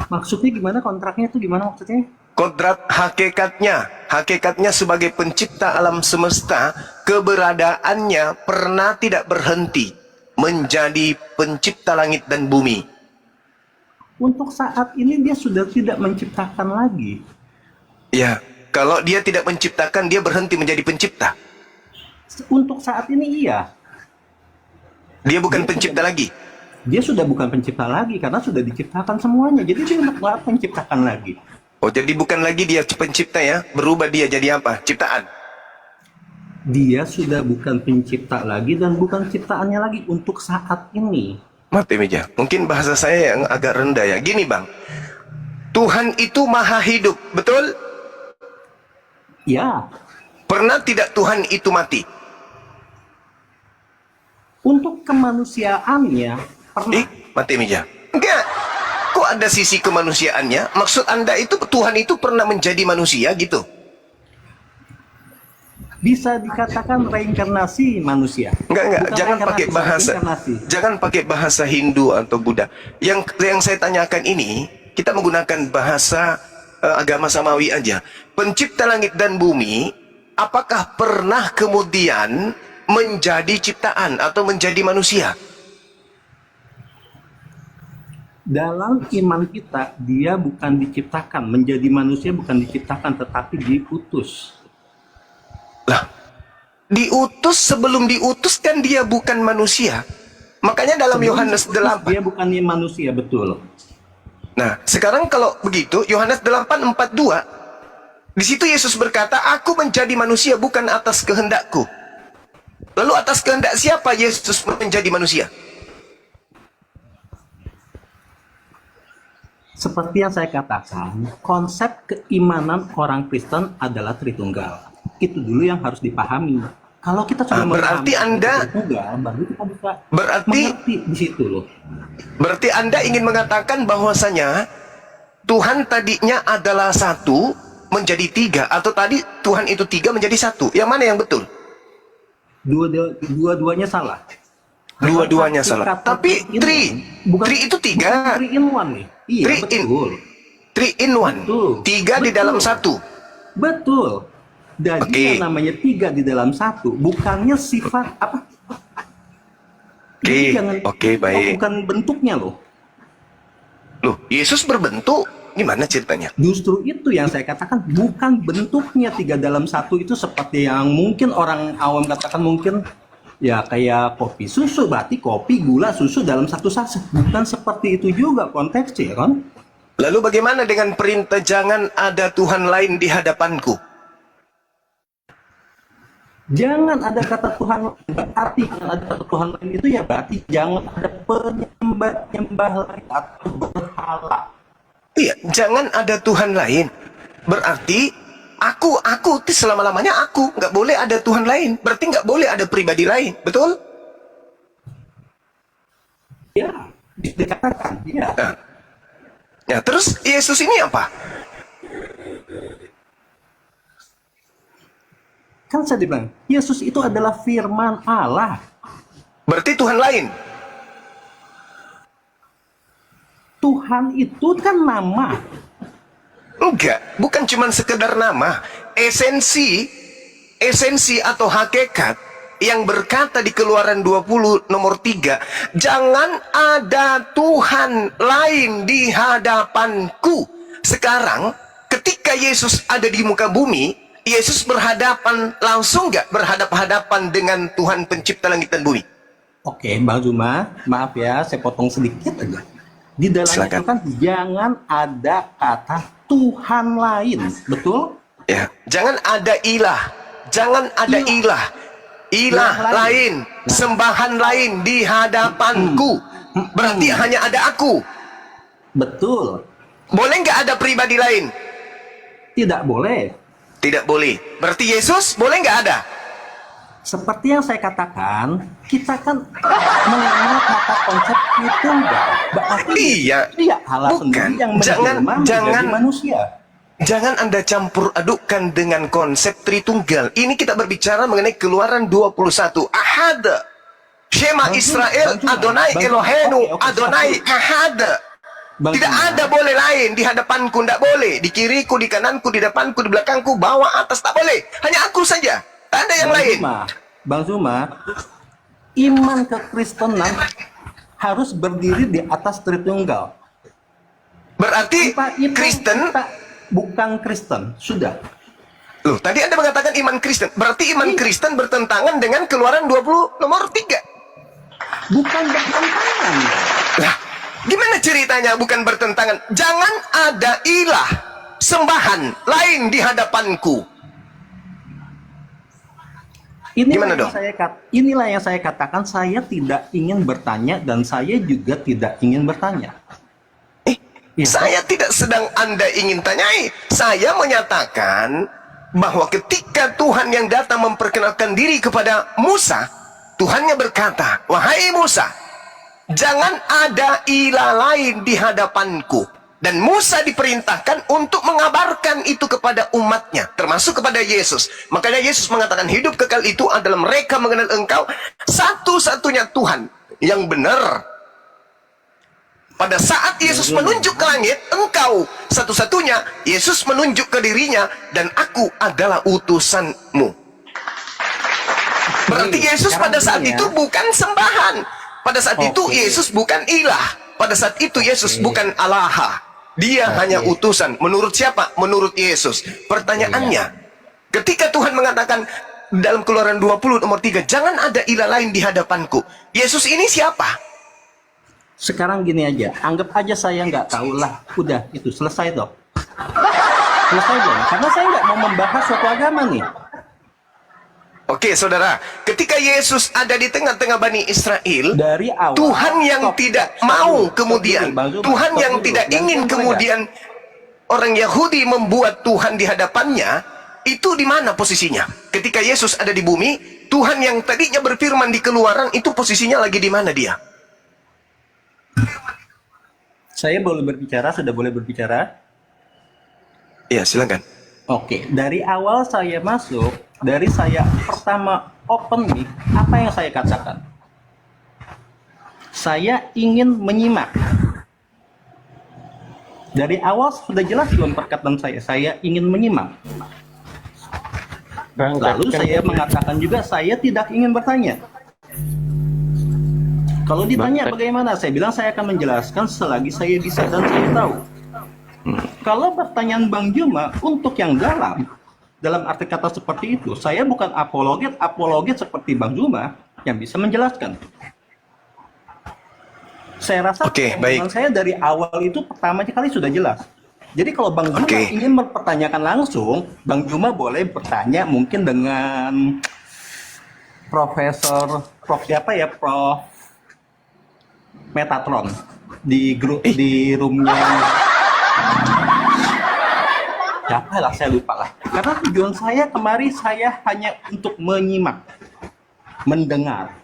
Maksudnya gimana, kontraknya itu gimana maksudnya? Kodrat hakikatnya sebagai pencipta alam semesta, keberadaannya pernah tidak berhenti menjadi pencipta langit dan bumi. Untuk saat ini dia sudah tidak menciptakan lagi. Ya, kalau dia tidak menciptakan, dia berhenti menjadi pencipta. Untuk saat ini iya. Dia bukan pencipta lagi. Dia sudah bukan pencipta lagi karena sudah diciptakan semuanya. Jadi dia untuk apa menciptakan lagi? Oh, jadi bukan lagi dia pencipta ya, berubah dia jadi apa? Ciptaan. Dia sudah bukan pencipta lagi dan bukan ciptaannya lagi untuk saat ini. Mati meja. Mungkin bahasa saya yang agak rendah ya. Gini bang, Tuhan itu maha hidup, betul? Ya. Pernah tidak Tuhan itu mati? Untuk kemanusiaannya pernah. Mati meja. Enggak. Kok ada sisi kemanusiaannya? Maksud Anda itu Tuhan itu pernah menjadi manusia gitu? Bisa dikatakan reinkarnasi manusia. Enggak, Bukan jangan pakai reinkarnasi, bahasa, reinkarnasi. jangan pakai bahasa Hindu atau Buddha. Yang saya tanyakan ini, kita menggunakan bahasa agama samawi aja. Pencipta langit dan bumi, apakah pernah kemudian menjadi ciptaan atau menjadi manusia? Dalam iman kita, dia bukan diciptakan. Menjadi manusia bukan diciptakan, tetapi diutus. Lah, diutus sebelum diutus kan dia bukan manusia. Makanya dalam Sebelum Yohanes diutus, 8. dia bukannya manusia, betul. Nah, sekarang kalau begitu, Yohanes 8:42, di situ Yesus berkata, aku menjadi manusia bukan atas kehendakku. Lalu atas kehendak siapa Yesus menjadi manusia? Seperti yang saya katakan, konsep keimanan orang Kristen adalah Tritunggal. Itu dulu yang harus dipahami. Kalau kita sudah berarti Anda Tritunggal, baru kita bisa berarti mengerti di situ loh. Berarti Anda ingin mengatakan bahwasanya Tuhan tadinya adalah satu menjadi tiga, atau tadi Tuhan itu tiga menjadi satu. Yang mana yang betul? Dua-duanya salah. Dua-duanya salah. Tapi tri itu tiga. 3 in 1 nih. Iya, betul. 3 in 1. Betul. Tiga di dalam satu. Betul. Jadi yang namanya 3 di dalam satu bukannya sifat apa? Oke, baik. Bukan bentuknya loh. Loh, Yesus berbentuk. Gimana ceritanya? Justru itu yang saya katakan, bukan bentuknya 3 dalam 1 itu seperti yang mungkin orang awam katakan, mungkin ya kayak kopi susu, berarti kopi, gula, susu dalam satu saset. Bukan seperti itu juga konteksnya kan. Lalu bagaimana dengan perintah jangan ada Tuhan lain di hadapanku? Jangan ada kata Tuhan, berarti jangan ada kata Tuhan lain itu ya berarti jangan ada penyembah lain atau berhala. Iya, jangan ada Tuhan lain. Berarti aku itu selama-lamanya aku. Nggak boleh ada Tuhan lain. Berarti nggak boleh ada pribadi lain. Betul? Ya, dikatakan. Ya. Ya, terus Yesus ini apa? Kan saya bilang, Yesus itu adalah firman Allah. Berarti Tuhan lain. Tuhan itu kan nama. Enggak, bukan cuma sekedar nama. Esensi atau hakikat yang berkata di Keluaran 20 nomor 3, jangan ada Tuhan lain di hadapanku. Sekarang, ketika Yesus ada di muka bumi, Yesus berhadapan langsung nggak berhadap-hadapan dengan Tuhan pencipta langit dan bumi? Oke, Bang Zuma, maaf ya, saya potong sedikit aja. Di dalam itu kan jangan ada kata Tuhan lain, betul? Ya, jangan ada ilah, jangan ada ilah lain, sembahan lain di hadapanku. Berarti hanya ada aku. Betul. Boleh nggak ada pribadi lain? Tidak boleh. Tidak boleh. Berarti Yesus boleh nggak ada? Seperti yang saya katakan, kita kan mengenal kata konsep Tritunggal. Berarti iya, Allah bukan. sendiri yang menjelma menjadi manusia. Jangan Anda campur adukkan dengan konsep Tritunggal. Ini kita berbicara mengenai Keluaran 21. Ahad. Shema Israel, Adonai Elohenu, Adonai Ahad. Tidak ada boleh lain di hadapanku, tidak boleh. Di kiriku, di kananku, di depanku, di belakangku, bawah, atas, tak boleh. Hanya aku saja. Tak ada yang lain. Bang Zuma, iman kekristenan harus berdiri di atas Tritunggal. Berarti Kristen bukan Kristen, sudah. Loh, tadi Anda mengatakan iman Kristen. Berarti iman Kristen bertentangan dengan Keluaran 20 nomor 3. Bukan bertentangan. Lah, gimana ceritanya bukan bertentangan? Jangan ada ilah, sembahan lain di hadapanku. Inilah yang saya katakan, saya tidak ingin bertanya dan saya juga tidak ingin bertanya. Saya tidak sedang Anda ingin tanyai. Saya menyatakan bahwa ketika Tuhan yang datang memperkenalkan diri kepada Musa, Tuhannya berkata, wahai Musa, jangan ada ilah lain di hadapanku. Dan Musa diperintahkan untuk mengabarkan itu kepada umatnya, termasuk kepada Yesus. Makanya Yesus mengatakan hidup kekal itu adalah mereka mengenal Engkau satu-satunya Tuhan yang benar. Pada saat Yesus menunjuk ke langit, Engkau satu-satunya. Yesus menunjuk ke dirinya, dan aku adalah utusanmu. Berarti Yesus pada saat itu bukan sembahan. Pada saat itu Yesus bukan ilah. Pada saat itu Yesus bukan Allah. Dia hanya utusan. Menurut siapa? Menurut Yesus. Pertanyaannya, ketika Tuhan mengatakan dalam Keluaran 20 nomor 3, jangan ada ilah lain di hadapanku. Yesus ini siapa? Sekarang gini aja, anggap aja saya nggak tahu lah. Udah, itu selesai dong. Selesai dong, karena saya nggak mau membahas suatu agama nih. Oke, saudara, ketika Yesus ada di tengah-tengah Bani Israel, dari awal, Tuhan yang tidak mau kemudian, Tuhan yang tidak ingin kemudian orang Yahudi membuat Tuhan di hadapannya, itu di mana posisinya? Ketika Yesus ada di bumi, Tuhan yang tadinya berfirman di Keluaran, itu posisinya lagi di mana dia? Saya boleh berbicara, sudah boleh berbicara? Ya, silakan. Oke, dari awal saya masuk, dari saya pertama open mic, apa yang saya katakan? Saya ingin menyimak. Dari awal sudah jelas belum perkataan saya ingin menyimak. Lalu saya mengatakan juga saya tidak ingin bertanya. Kalau ditanya bagaimana, saya bilang saya akan menjelaskan selagi saya bisa dan saya tahu. Kalau pertanyaan Bang Juma untuk yang dalam arti kata seperti itu, saya bukan apologet seperti Bang Juma yang bisa menjelaskan. Saya rasa pengalaman saya dari awal itu pertama kali sudah jelas. Jadi kalau Bang Juma ingin mempertanyakan langsung, Bang Juma boleh bertanya mungkin dengan Prof siapa ya, Prof Metatron di grup di roomnya siapa lah, saya lupa lah. Karena tujuan saya kemari saya hanya untuk menyimak, mendengar.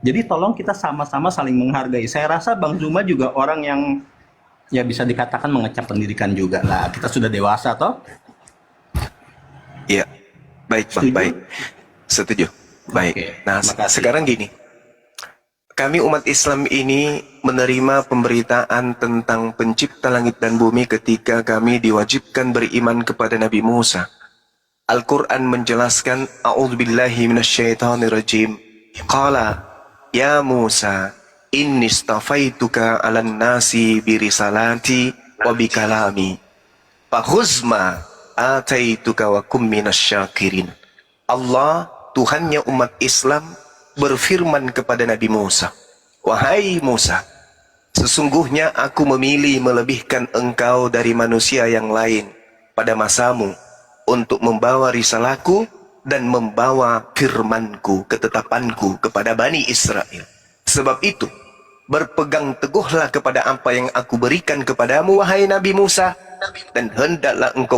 Jadi tolong kita sama-sama saling menghargai. Saya rasa Bang Zuma juga orang yang ya bisa dikatakan mengecap pendidikan juga lah. Kita sudah dewasa toh. Iya, baik Bang, Setuju? baik. Setuju. Baik. Oke, Nah, makasih. sekarang gini. Kami umat Islam ini menerima pemberitaan tentang pencipta langit dan bumi ketika kami diwajibkan beriman kepada Nabi Musa. Al-Quran menjelaskan, A'udzubillahi minasyaitonirrajim. Qala, ya Musa, inni stafaituka 'alan nasi birisalati wa bikalami. Fakhuzma ataituka wa kum minasyakirin. Allah, Tuhannya umat Islam, berfirman kepada Nabi Musa, wahai Musa, sesungguhnya aku memilih melebihkan engkau dari manusia yang lain pada masamu untuk membawa risalahku dan membawa firmanku, ketetapanku kepada Bani Israel. Sebab itu, berpegang teguhlah kepada apa yang aku berikan kepadamu, wahai Nabi Musa, dan hendaklah engkau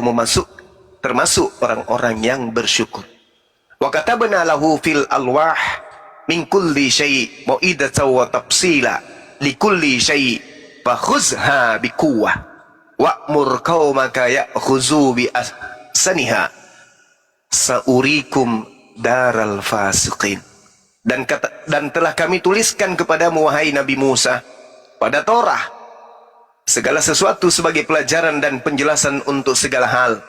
termasuk orang-orang yang bersyukur. Wa katabna lahu fil alwah min kulli syai' mau'idatan wa tafsila li kulli syai' fakhuzha biquwwah wa'mur qaumaka ya'khuzu bi ahsaniha saurikum daral fasiqin. Dan telah kami tuliskan kepadamu, wahai Nabi Musa, pada Torah segala sesuatu sebagai pelajaran dan penjelasan untuk segala hal.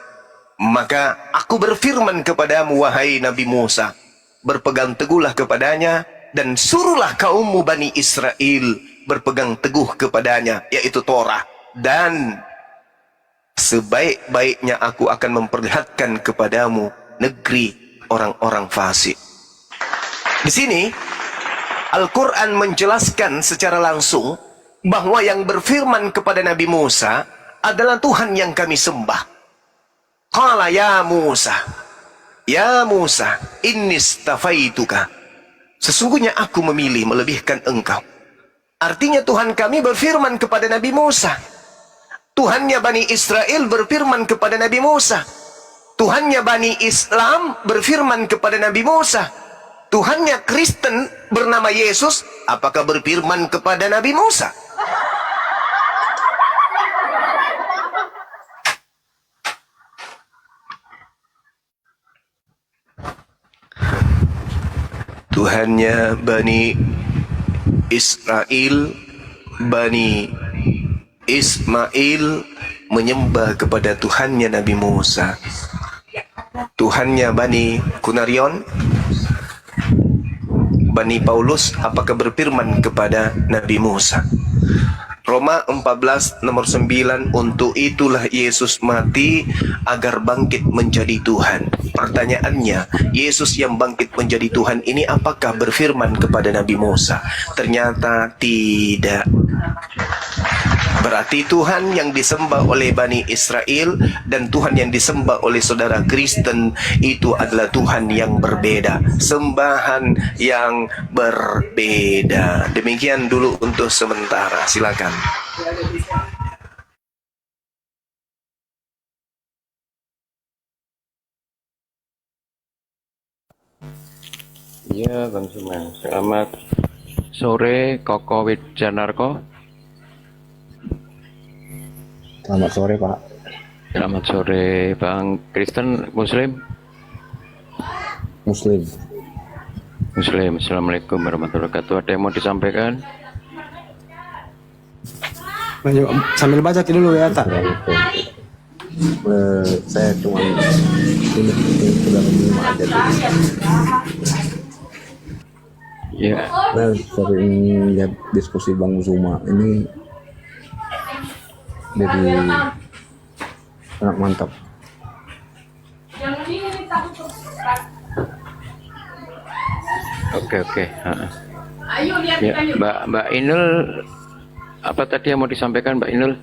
Maka aku berfirman kepadamu, wahai Nabi Musa, berpegang teguhlah kepadanya dan suruhlah kaummu Bani Israel berpegang teguh kepadanya, yaitu Torah. Dan sebaik-baiknya aku akan memperlihatkan kepadamu negeri orang-orang fasik. Di sini Al-Quran menjelaskan secara langsung bahwa yang berfirman kepada Nabi Musa adalah Tuhan yang kami sembah. Qala ya Musa, inni stafaituka. Sesungguhnya aku memilih melebihkan engkau. Artinya Tuhan kami berfirman kepada Nabi Musa. Tuhannya Bani Israel berfirman kepada Nabi Musa. Tuhannya Bani Islam berfirman kepada Nabi Musa. Tuhannya Kristen bernama Yesus, apakah berfirman kepada Nabi Musa? Tuhannya Bani Israel, Bani Ismail menyembah kepada Tuhannya Nabi Musa. Tuhannya Bani Kunarion, Bani Paulus, apakah berfirman kepada Nabi Musa? Roma 14 nomor 9, untuk itulah Yesus mati agar bangkit menjadi Tuhan. Pertanyaannya, Yesus yang bangkit menjadi Tuhan ini apakah berfirman kepada Nabi Musa? Ternyata tidak. Berarti Tuhan yang disembah oleh Bani Israel dan Tuhan yang disembah oleh saudara Kristen itu adalah Tuhan yang berbeda, sembahan yang berbeda. Demikian dulu untuk sementara. Silakan. Iya Bang Zuma, selamat sore Koko Wijanarko. Selamat sore Pak. Selamat sore Bang Kristen Muslim. Muslim. Assalamualaikum warahmatullahi wabarakatuh. Ada yang mau disampaikan? Sambil baca dulu ya tak. Saya cuma ini sudah menerima aja tuh. Ya. Saya sering lihat diskusi Bang Zuma ini jadi sangat mantap. Oke. Ya, Mbak Inul, apa tadi yang mau disampaikan Mbak Inul?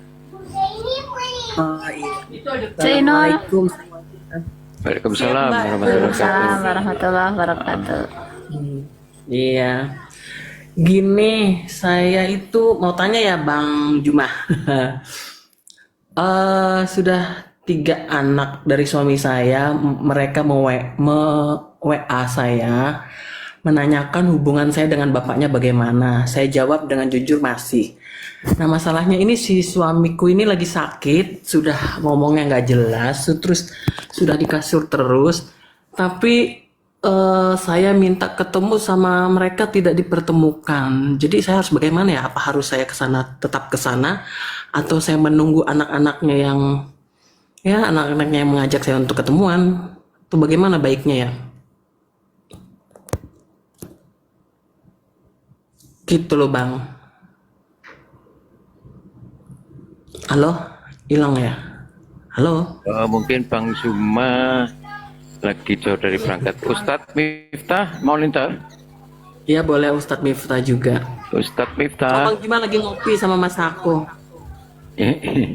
Assalamualaikum. Waalaikumsalam warahmatullahi wabarakatuh. Iya. Gini, saya itu mau tanya ya Bang Juma. Sudah 3 anak dari suami saya, mereka WA saya menanyakan hubungan saya dengan bapaknya bagaimana. Saya jawab dengan jujur masih. Nah masalahnya ini si suamiku ini lagi sakit, sudah ngomongnya nggak jelas, terus sudah di kasur terus, tapi saya minta ketemu sama mereka tidak dipertemukan. Jadi saya harus bagaimana ya? Apa harus saya tetap ke sana, atau saya menunggu anak-anaknya yang mengajak saya untuk ketemuan? Itu bagaimana baiknya ya? Gitu loh Bang. Halo, hilang ya? Halo. Mungkin Bang Zuma lagi jauh dari berangkat. Ustadz Miftah mau lintas? Iya boleh Ustadz Miftah juga. Ustadz Miftah. Bang Juma lagi ngopi sama Mas Ako.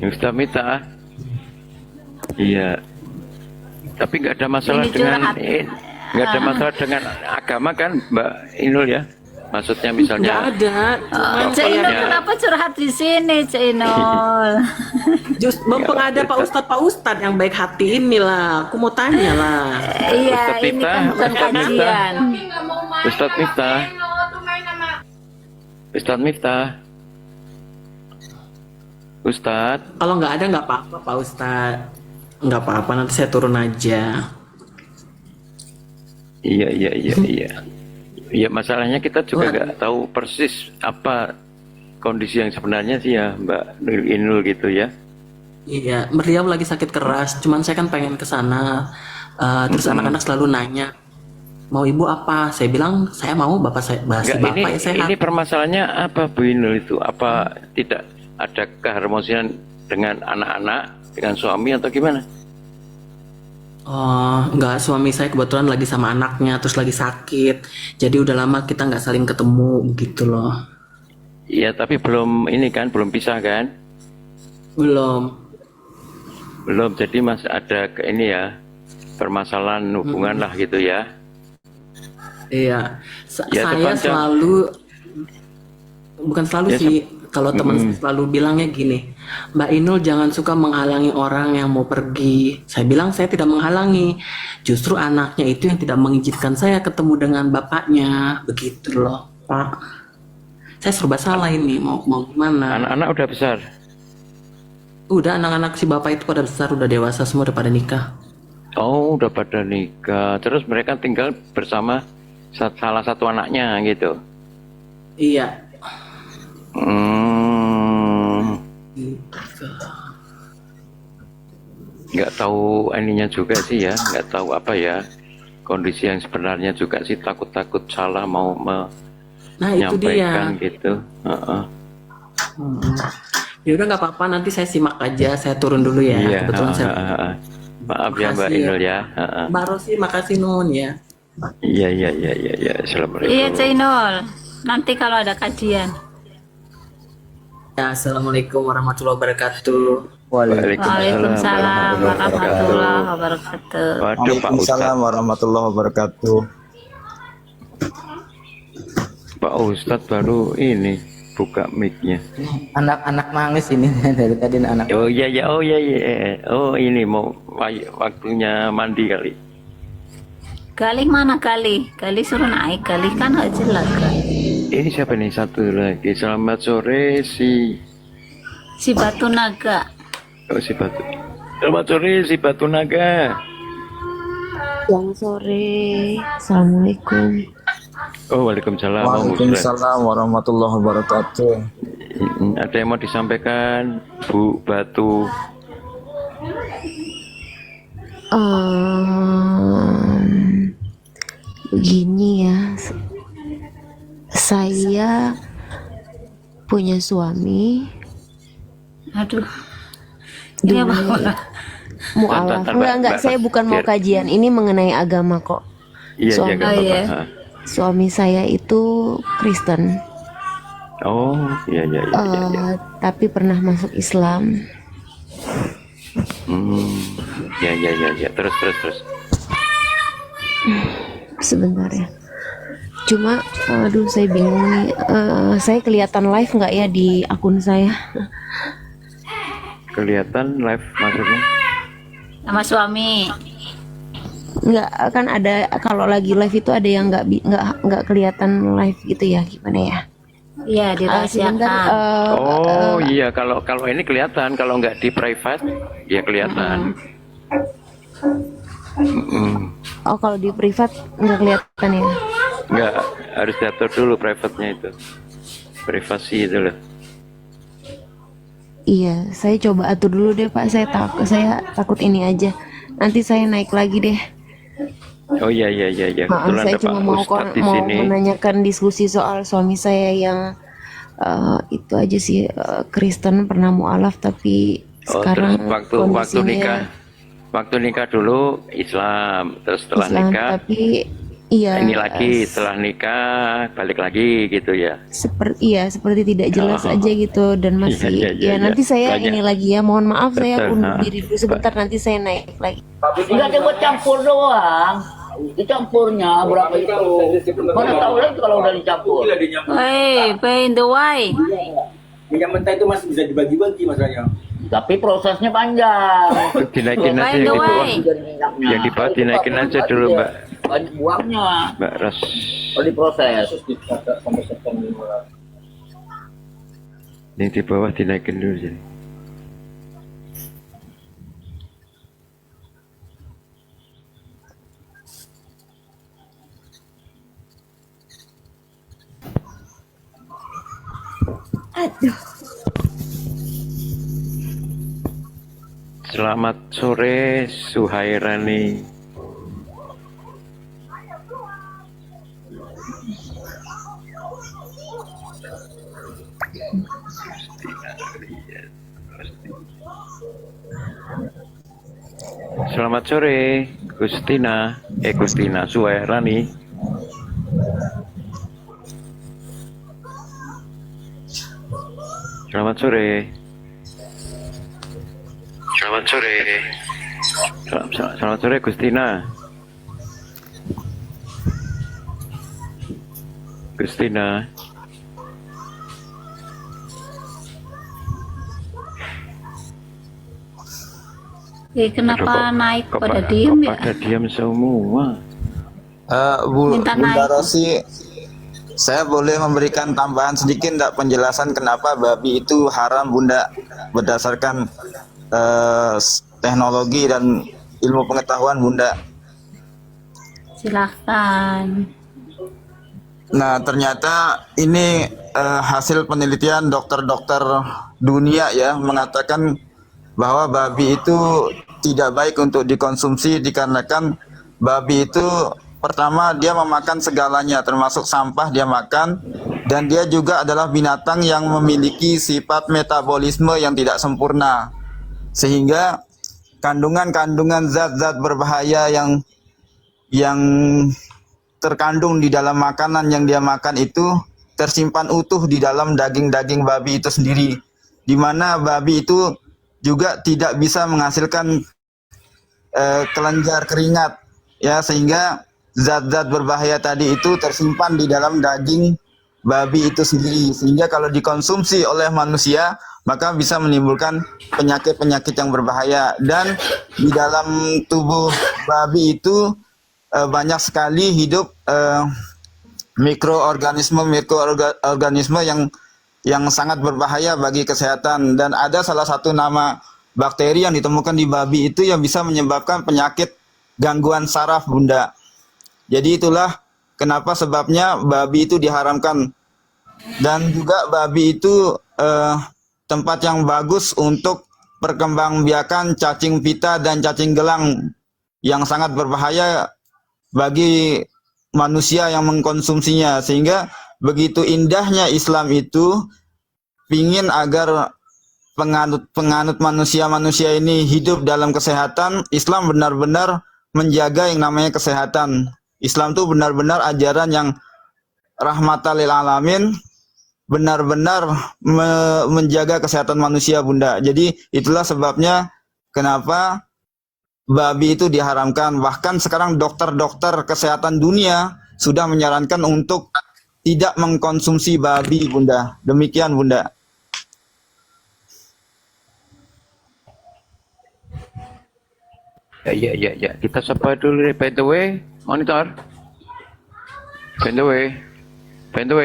Ustadz Miftah. Iya. Tapi nggak ada masalah Ini dengan curhat. nggak ada masalah dengan agama kan Mbak Inul ya? Maksudnya misalnya. Nggak ada. Cuman Cik Inul kayaknya- kenapa curhat di sini, Cik Inul? Just mumpung ada Pak Ustadz yang baik hati inilah. Aku mau tanya lah. Iya, Ustadz ini Miftah, kan bukan Ustadz Miftah. kajian. Ustadz Miftah. Ustadz Miftah. Ustadz. Kalau nggak ada nggak apa-apa Pak Ustadz. Nggak apa-apa, nanti saya turun aja. Iya. Iya, masalahnya kita juga nggak tahu persis apa kondisi yang sebenarnya sih ya Mbak Inul gitu ya. Iya, beliau lagi sakit keras. Cuman saya kan pengen ke sana. Terus anak-anak selalu nanya, mau ibu apa? Saya bilang saya mau bapak saya bahas Enggak, bapak ya sehat. ini permasalahannya apa Bu Inul itu? Apa tidak ada keharmonisan dengan anak-anak, dengan suami atau gimana? Oh, enggak, suami saya kebetulan lagi sama anaknya, terus lagi sakit. Jadi udah lama kita nggak saling ketemu gitu loh. Iya, tapi belum ini kan, belum pisah kan? Belum. Jadi masih ada ini ya, permasalahan hubungan lah gitu ya. Iya, Ya, saya terpanjang. selalu, bukan selalu Ya, sih, kalau teman saya selalu bilangnya gini, Mbak Inul jangan suka menghalangi orang yang mau pergi. Saya bilang saya tidak menghalangi, justru anaknya itu yang tidak mengizinkan saya ketemu dengan bapaknya, begitu loh Pak. Saya serba salah ini, mau gimana? Anak-anak udah besar. Udah, anak-anak si bapak itu pada besar, udah dewasa semua, udah pada nikah. Oh, udah pada nikah. Terus mereka tinggal bersama salah satu anaknya gitu. Iya. Nggak tahu ininya juga sih ya, nggak tahu apa ya kondisi yang sebenarnya juga sih, takut-takut salah mau Nah itu menyampaikan dia. gitu. Ya udah nggak apa-apa, nanti saya simak aja, saya turun dulu ya. Iya, Kebetulan saya. maaf ya Mbak Makasih ya. Inul ya. Mbak Rosi, makasih Nun ya. Iya. Assalamualaikum. Iya, Cik Inul. Nanti kalau ada kajian. Ya, assalamualaikum warahmatullahi wabarakatuh. Waalaikumsalam warahmatullahi wabarakatuh. Waduh Pak Ustadz. Waalaikumsalam warahmatullahi wabarakatuh. Pak Ustadz baru ini buka mic-nya. Anak-anak nangis ini dari tadi anak. Oh iya. Oh ini mau waktunya mandi kali. Galih mana Galih? Galih suruh naik. Galih kan nggak jelas kan. Ini siapa nih satu lagi? Selamat sore si Batu Naga. Oh si Batu. Selamat sore si Batu Naga. Selamat sore. Assalamualaikum. Oh waalaikumsalam. Waalaikumsalam warahmatullahi wabarakatuh. Ada yang mau disampaikan Bu Batu? Begini ya, saya punya suami. Aduh. Dulu Iya, Bang. mualaf. Enggak, saya bukan mau kajian. Ini mengenai agama kok. Iya Suami- nggak Oh, apa-apa. iya. Suami saya itu Kristen, Oh iya. tapi pernah masuk Islam. Ya. Terus. Sebentar ya. Cuma, aduh saya bingung nih. Saya kelihatan live nggak ya di akun saya? Kelihatan live maksudnya? Sama suami. nggak kan ada kalau lagi live itu ada yang nggak kelihatan live gitu ya, gimana ya? Iya, Sebentar, dirahasiakan. Oh iya, kalau ini kelihatan, kalau nggak di private ya kelihatan. oh kalau di privat nggak kelihatan ya? Nggak, harus diatur dulu private-nya itu, privasi itu loh. Iya, saya coba atur dulu deh Pak. Saya takut ini aja. Nanti saya naik lagi deh. Oh iya. Maaf, Kebetulan saya ada Pak cuma mau Ustadz di mau sini. menanyakan diskusi soal suami saya yang itu aja sih, Kristen, pernah mualaf tapi Oh, sekarang terus waktu kondisinya nikah dulu Islam, terus setelah Islam, nikah tapi iya ini lagi, setelah nikah balik lagi gitu ya. seperti tidak jelas aja gitu dan masih Iya, nanti saya banyak. ini lagi ya, mohon maaf saya Betul, undur diri dulu sebentar, nanti saya naik lagi. Enggak coba campur doang. Dicampurnya berapa itu? Mana tahu lagi kalau udah dicampur. Hey, pay in the way. Minyak mentah itu masih bisa dibagi-bagi masalahnya. Tapi prosesnya panjang. Dinaikin aja yang di bawah. Yang di bawah dinaikin aja dulu Mbak. Banyak buangnya. Mbak Ros. Kalau diproses. Yang di bawah dinaikin dulu jadi. Aduh. Selamat sore Suhairani. Selamat sore Gustina Suhairani. Selamat sore. Selamat sore Gustina. Kenapa naik pada Kok diem ya? pada diam semua? Minta Bunda naik. Rosi, saya boleh memberikan tambahan sedikit enggak penjelasan kenapa babi itu haram Bunda berdasarkan teknologi dan ilmu pengetahuan Bunda. Silahkan. Nah ternyata ini hasil penelitian dokter-dokter dunia ya mengatakan bahwa babi itu tidak baik untuk dikonsumsi dikarenakan babi itu pertama dia memakan segalanya termasuk sampah dia makan, dan dia juga adalah binatang yang memiliki sifat metabolisme yang tidak sempurna sehingga kandungan-kandungan zat-zat berbahaya yang terkandung di dalam makanan yang dia makan itu tersimpan utuh di dalam daging-daging babi itu sendiri, di mana babi itu juga tidak bisa menghasilkan kelenjar keringat ya, sehingga zat-zat berbahaya tadi itu tersimpan di dalam daging babi itu sendiri, sehingga kalau dikonsumsi oleh manusia maka bisa menimbulkan penyakit-penyakit yang berbahaya. Dan di dalam tubuh babi itu banyak sekali hidup mikroorganisme yang sangat berbahaya bagi kesehatan, dan ada salah satu nama bakteri yang ditemukan di babi itu yang bisa menyebabkan penyakit gangguan saraf Bunda. Jadi itulah kenapa sebabnya babi itu diharamkan, dan juga babi itu tempat yang bagus untuk perkembangbiakan cacing pita dan cacing gelang yang sangat berbahaya bagi manusia yang mengkonsumsinya, sehingga begitu indahnya Islam itu ingin agar penganut manusia ini hidup dalam kesehatan. Islam benar-benar menjaga yang namanya kesehatan. Islam itu benar-benar ajaran yang rahmatan lil alamin, benar-benar menjaga kesehatan manusia Bunda. Jadi itulah sebabnya kenapa babi itu diharamkan. Bahkan sekarang dokter-dokter kesehatan dunia sudah menyarankan untuk tidak mengkonsumsi babi Bunda. Demikian Bunda. Ya. Kita sapa dulu deh. By the way, monitor. By the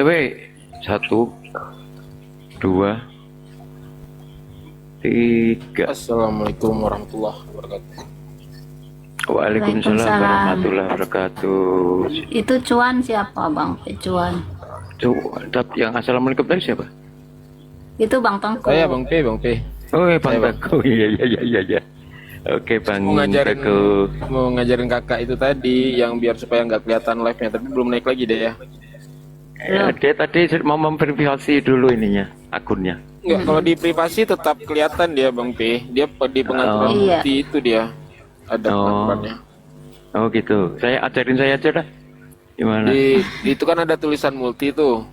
way. Satu, dua, tiga. Assalamualaikum warahmatullahi wabarakatuh. Waalaikumsalam warahmatullahi wabarakatuh. Itu Cuan siapa Bang? Cuan. Tapi yang assalamualaikum tadi siapa? Itu Bang Tengku. Saya Bang P. Oh, Bang Tengku. Iya. Oke, Bang Mau Tengku. ngajarin kakak itu tadi yang biar supaya nggak kelihatan live-nya, tapi belum naik lagi deh ya. Dia tadi mau memverifikasi dulu ininya, akunnya. Enggak, kalau di privasi tetap kelihatan dia Bang P. Dia di pengaturan Iya. multi itu dia ada pengaturannya. Oh gitu. Ajarin saya aja dah. Gimana? Itu kan ada tulisan multi tuh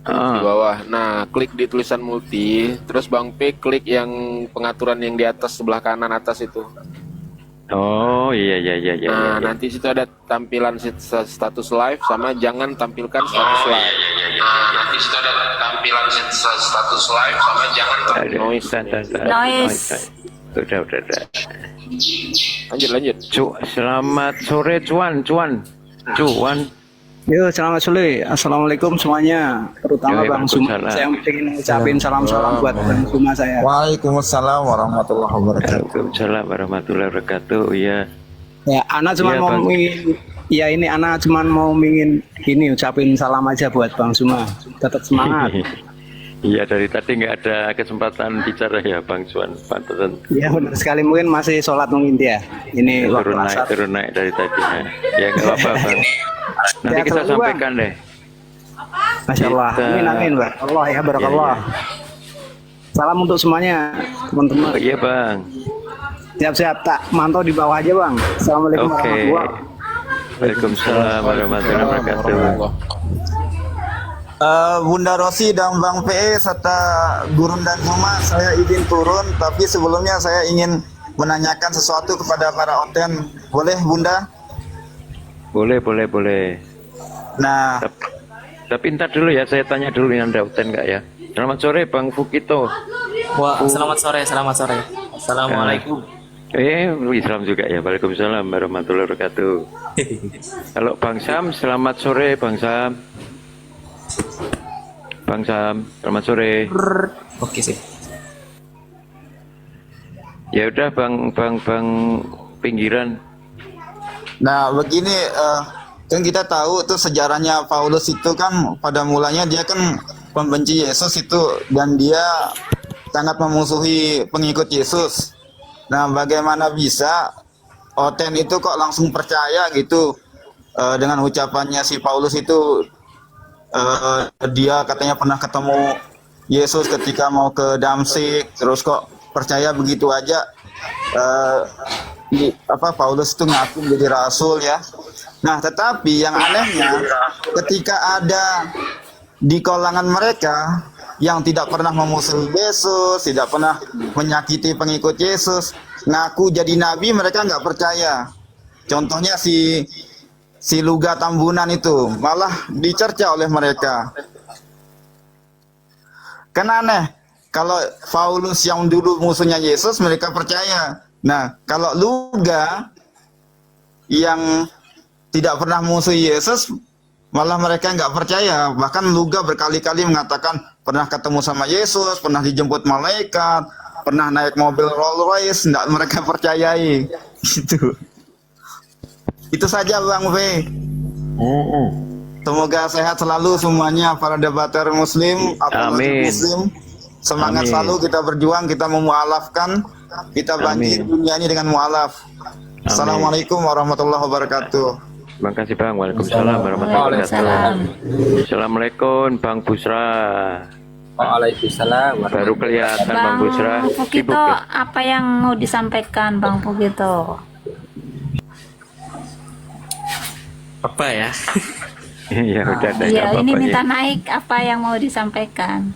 di bawah. Nah, klik di tulisan multi, terus Bang P klik yang pengaturan yang di atas sebelah kanan atas itu. Oh iya. Nah, nanti situ ada tampilan status live sama jangan tampilkan status live. Nanti situ ada tampilan status live sama jangan noise. Udah. Lanjut. Selamat sore Cuan. Yo, selamat sore. Assalamualaikum semuanya. Terutama Bang Suma. Saya ingin ucapin salam-salam buat Bang Suma saya. Waalaikumsalam warahmatullahi wabarakatuh. Waalaikumsalam warahmatullahi wabarakatuh. Ya. Ya, Ana cuma mau ingin, Ana cuma mau ingin ucapin salam aja buat Bang Suma. Tetap semangat. Iya, dari tadi nggak ada kesempatan bicara ya Bang Cuan. Pantesan. Iya benar sekali, mungkin masih sholat mungkin dia. Ini turun naik dari tadi. Ya nggak apa-apa Bang. Nanti Ya, kita selalu, sampaikan deh. Masya Allah. Amin Bang. Allah ya barakallah. Salam untuk semuanya teman-teman. Iya Bang. Siap-siap, tak mantau di bawah aja Bang. Assalamualaikum warahmatullahi wabarakatuh. Waalaikumsalam warahmatullahi wabarakatuh. Bunda Rosi dan Bang PE serta Gurun dan Suma, saya izin turun, tapi sebelumnya saya ingin menanyakan sesuatu kepada para oten. Boleh Bunda? Boleh. Nah, tapi ntar dulu ya, saya tanya dulu yang ada oten nggak ya. Selamat sore Bang Fukito. Wah, selamat sore. Assalamualaikum. Islam juga ya. Waalaikumsalam warahmatullahi wabarakatuh. Halo Bang Sam, selamat sore Bang Sam. Selamat sore. Oke sih. Ya udah Bang pinggiran. nah begini, kan kita tahu tuh sejarahnya Paulus itu kan pada mulanya dia kan pembenci Yesus itu dan dia sangat memusuhi pengikut Yesus. Nah, bagaimana bisa Oten itu kok langsung percaya gitu dengan ucapannya si Paulus itu? Dia katanya pernah ketemu Yesus ketika mau ke Damsik, terus kok percaya begitu aja. Paulus itu ngaku menjadi rasul ya. Nah, tetapi yang anehnya ketika ada di kalangan mereka yang tidak pernah memusuhi Yesus, tidak pernah menyakiti pengikut Yesus, ngaku jadi nabi, mereka nggak percaya. Contohnya si Luga Tambunan itu malah dicerca oleh mereka. Kan aneh, kalau Paulus yang dulu musuhnya Yesus mereka percaya. Nah, kalau Luga yang tidak pernah musuhi Yesus malah mereka nggak percaya. Bahkan Luga berkali-kali mengatakan pernah ketemu sama Yesus, pernah dijemput malaikat, pernah naik mobil Rolls Royce, nggak mereka percayai. Gitu. Itu saja Bang V. Semoga sehat selalu semuanya para debater Muslim, apalagi Muslim. Semangat selalu kita berjuang, kita memualafkan, kita banjir dunia ini dengan mualaf. Assalamualaikum warahmatullahi wabarakatuh. Terima kasih Bang. Waalaikumsalam warahmatullahi wabarakatuh. Assalamualaikum Bang Busra. Waalaikumsalam. Baru kelihatan Bang Busra. Pugito, apa yang mau disampaikan Bang Pugito? Apa ya? Ya udah ada. Ya, ini minta naik, apa yang mau disampaikan?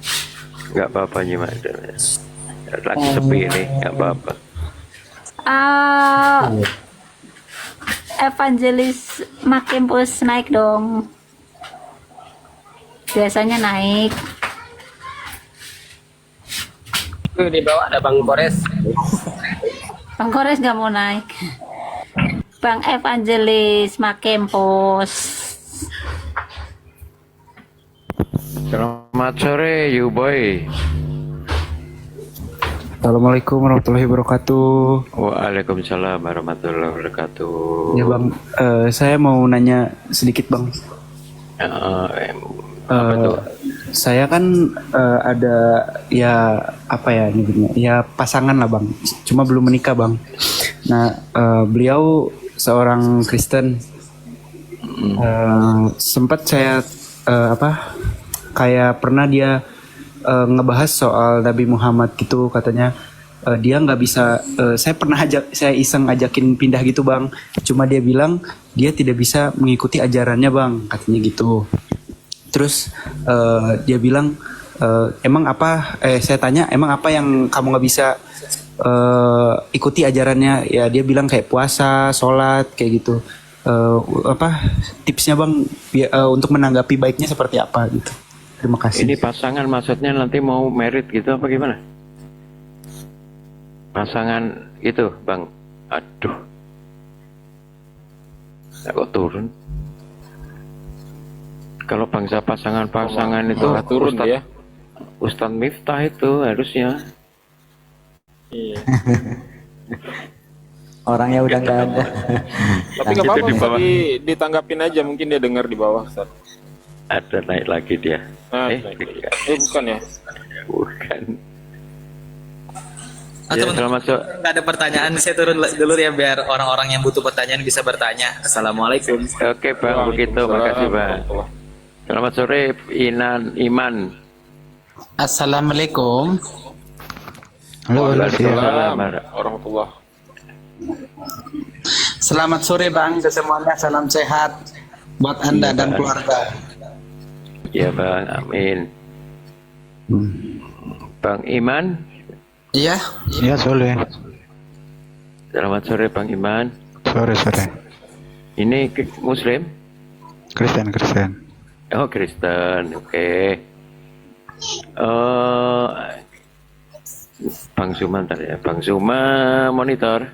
Nggak apa-apa Nyimak. Lagi sepi ini, nggak apa-apa. Evangelis Makimpus naik dong. Biasanya naik. Di bawah ada Bang Kores. Bang Kores nggak mau naik. Bang Evangelis Makempos. Selamat sore, you boy. Assalamualaikum warahmatullahi wabarakatuh. Waalaikumsalam warahmatullahi wabarakatuh. Ya bang, saya mau nanya sedikit bang. Apa tuh? Saya kan ada ya apa ya nyebutnya, ya pasangan lah bang. Cuma belum menikah bang. Nah beliau seorang Kristen. Sempat saya kayak pernah dia ngebahas soal Nabi Muhammad gitu, katanya dia nggak bisa, saya iseng ajakin pindah gitu bang, cuma dia bilang dia tidak bisa mengikuti ajarannya bang, katanya gitu. Terus dia bilang saya tanya emang apa yang kamu nggak bisa ikuti ajarannya, ya dia bilang kayak puasa, sholat kayak gitu. Tipsnya bang untuk menanggapi baiknya seperti apa gitu. Terima kasih. Ini pasangan maksudnya nanti mau merit gitu apa gimana? Pasangan itu bang, aduh, kok turun? Kalau bangsa pasangan-pasangan itu turun dia. Ustadz Miftah itu harusnya. Iya. Orangnya udah nggak ada. Tapi nggak apa-apa, Ustaz, ditanggapin aja, mungkin dia dengar di bawah, Ustaz. Ada naik lagi dia. Bukan ya? Bukan. Ya, selamat sore. Nggak ada pertanyaan, saya turun dulu ya biar orang-orang yang butuh pertanyaan bisa bertanya. Assalamualaikum. Oke bang, begitu, makasih bang. Selamat sore, Iman. Assalamualaikum. Waalaikumsalam warahmatullah. Selamat sore bang, semuanya salam sehat buat anda dan keluarga. Ya bang, amin. Bang Iman. Iya. Iya sore. Selamat sore Bang Iman. Sore. Ini Muslim? Kristen. Oh Kristen, oke. Bang Zuma ntar ya. Bang Zuma monitor.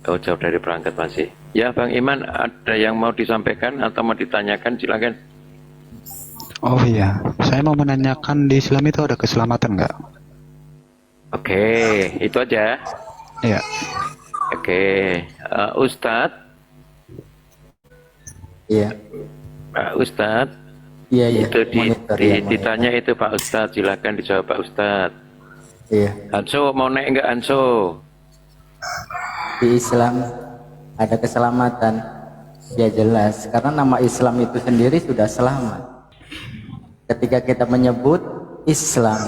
Oh jawab dari perangkat masih. Ya Bang Iman, ada yang mau disampaikan atau mau ditanyakan, silakan. Oh iya, saya mau menanyakan di Islam itu ada keselamatan nggak? Oke, itu aja. Iya. Oke, Ustadz. Iya. Pak Ustadz. Iya. Itu ditanya itu Pak Ustadz, silakan dijawab Pak Ustadz. Iya. Anso mau naik nggak Anso? Di Islam ada keselamatan, ya jelas, karena nama Islam itu sendiri sudah selamat. Ketika kita menyebut Islam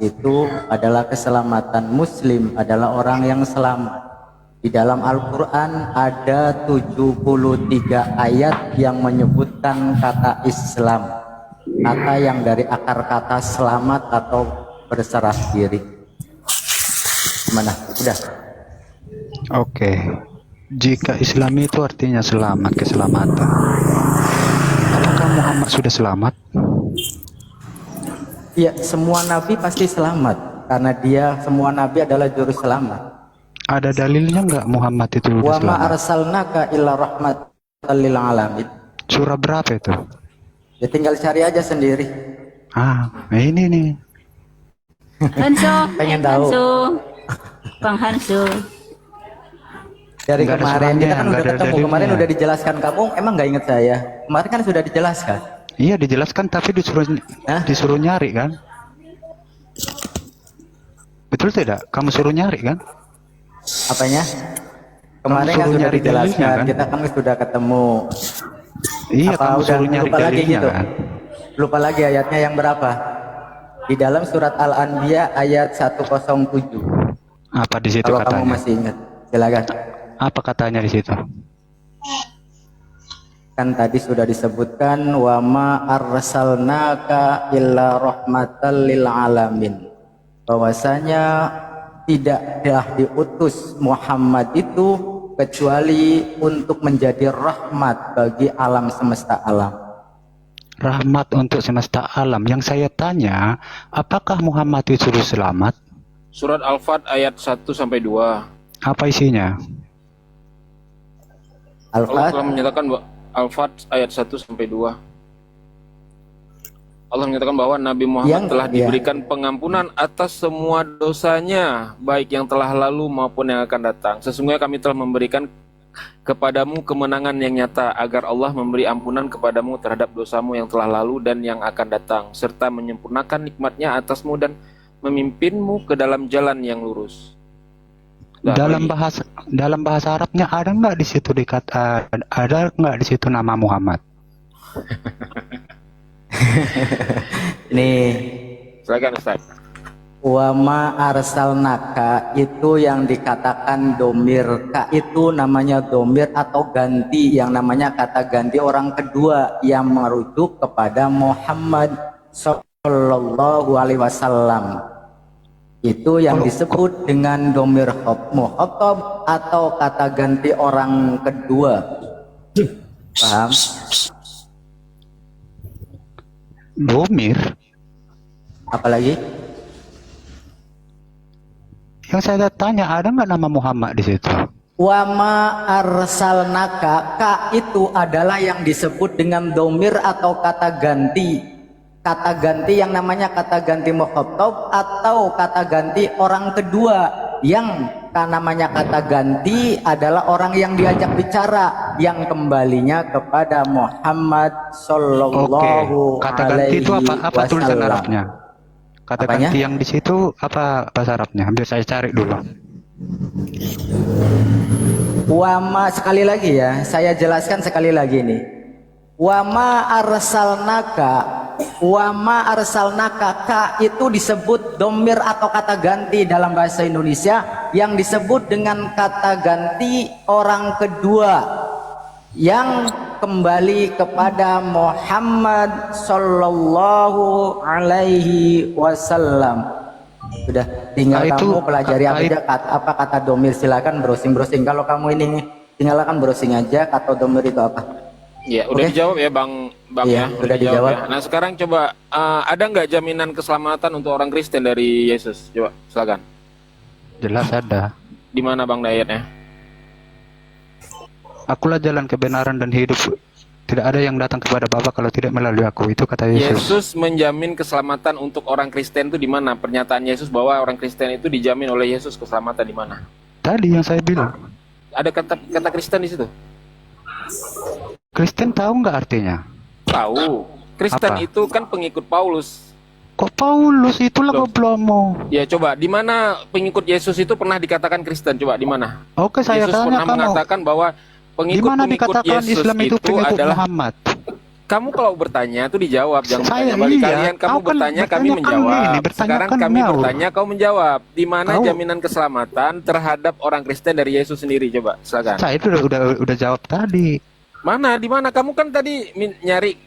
itu adalah keselamatan, Muslim adalah orang yang selamat. Di dalam Al-Quran ada 73 ayat yang menyebutkan kata Islam, kata yang dari akar kata selamat atau berserah diri. Gimana? Udah? Oke. Jika Islam itu artinya selamat, keselamatan, apakah Muhammad sudah selamat? Ya, semua nabi pasti selamat karena semua nabi adalah juru selamat. Ada dalilnya nggak Muhammad itu sudah Wa ma selamat? arsalnaka illa rahmatan lil alamin. Surah berapa itu? Ya tinggal cari aja sendiri. Ini nih. Hanso, Pengen tahu. Bang Hanso. Dari Nggak ada kemarin suratnya, kita kan nggak udah ada ketemu, dalilnya. kemarin udah dijelaskan, kamu emang nggak inget saya? Kemarin kan sudah dijelaskan. Iya dijelaskan, tapi disuruh nyari kan? Betul tidak? Kamu suruh nyari kan? Apanya? Kemarin kan suruh sudah nyari dijelaskan, dalilnya, kan? kita kan sudah ketemu. Iya, Apa kamu udah suruh nyari lupa lagi dalilnya gitu? kan? Lupa lagi ayatnya yang berapa? Di dalam surat Al-Anbiya ayat 107. Apa di situ Kalau katanya? kamu masih ingat, silakan. Apa katanya di situ? Kan tadi sudah disebutkan wa ma arsalnaka illa rahmatan lil alamin, bahwasanya tidaklah diutus Muhammad itu kecuali untuk menjadi rahmat bagi alam semesta alam. rahmat untuk semesta alam. Yang saya tanya, apakah Muhammad itu suruh selamat? Surat Al-Fat ayat 1 sampai 2. Apa isinya? Allah telah menyatakan Al-Fat ayat 1 sampai 2. Allah menyatakan bahwa Nabi Muhammad telah diberikan pengampunan atas semua dosanya, baik yang telah lalu maupun yang akan datang. Sesungguhnya kami telah memberikan kepadamu kemenangan yang nyata, agar Allah memberi ampunan kepadamu terhadap dosamu yang telah lalu dan yang akan datang, serta menyempurnakan nikmatnya atasmu dan memimpinmu ke dalam jalan yang lurus. Dalam bahasa Arabnya ada nggak di situ ada nggak di situ nama Muhammad? Nih, silakan Ustaz. Wa ma arsalnaka itu yang dikatakan domir. Ka itu namanya domir atau ganti, yang namanya kata ganti orang kedua yang merujuk kepada Muhammad Sallallahu Alaihi Wasallam. Itu yang disebut dengan domir muhotob atau kata ganti orang kedua. Paham? Domir. Apalagi? Yang saya tanya, ada nggak nama Muhammad di situ? Wa ma arsalnaka, ka itu adalah yang disebut dengan domir atau kata ganti. Kata ganti yang namanya kata ganti mukhatab atau kata ganti orang kedua, yang namanya kata ganti adalah orang yang diajak bicara yang kembalinya kepada Muhammad Sallallahu Kata ganti itu apa tulisan Arabnya? Kata ganti yang di situ apa bahasa Arabnya? Biar saya cari dulu. Wama, sekali lagi ya, saya jelaskan sekali lagi nih. Wama arsalnaka, ka itu disebut domir atau kata ganti dalam bahasa Indonesia yang disebut dengan kata ganti orang kedua yang kembali kepada Muhammad Sallallahu Alaihi Wasallam. Sudah, tinggal kamu pelajari apa kata domir. Silakan browsing. Kalau kamu ini tinggalkan browsing aja kata domir itu apa. Ya, udah dijawab ya Bang Iya, ya. udah dijawab. Ya. Nah, sekarang coba ada nggak jaminan keselamatan untuk orang Kristen dari Yesus? Coba, silakan. Jelas ada. Di mana Bang ayatnya? Akulah jalan kebenaran dan hidup. Tidak ada yang datang kepada Bapa kalau tidak melalui aku. Itu kata Yesus. Yesus menjamin keselamatan untuk orang Kristen itu di mana? Pernyataan Yesus bahwa orang Kristen itu dijamin oleh Yesus keselamatan di mana? Tadi yang saya bilang. Ada kata Kristen di situ? Kristen tahu nggak artinya? Tahu. Kristen itu kan pengikut Paulus. Kok Paulus? Itulah goblomo. Ya coba, di mana pengikut Yesus itu pernah dikatakan Kristen? Coba di mana? Oke, saya Yesus tanya pernah kamu. mengatakan bahwa Di mana dikatakan Yesus Islam itu pengikut adalah Muhammad? Kamu kalau bertanya itu dijawab, jangan Saya bertanya balik iya. kalian. Kamu Kau kan bertanya, kami bertanya kan menjawab. ini, bertanya Sekarang kan kami nyaur. bertanya, kau menjawab. Di mana Kau- jaminan keselamatan terhadap orang Kristen dari Yesus sendiri? Coba, silakan. Saya itu udah jawab tadi. Mana? Di mana? Kamu kan tadi nyari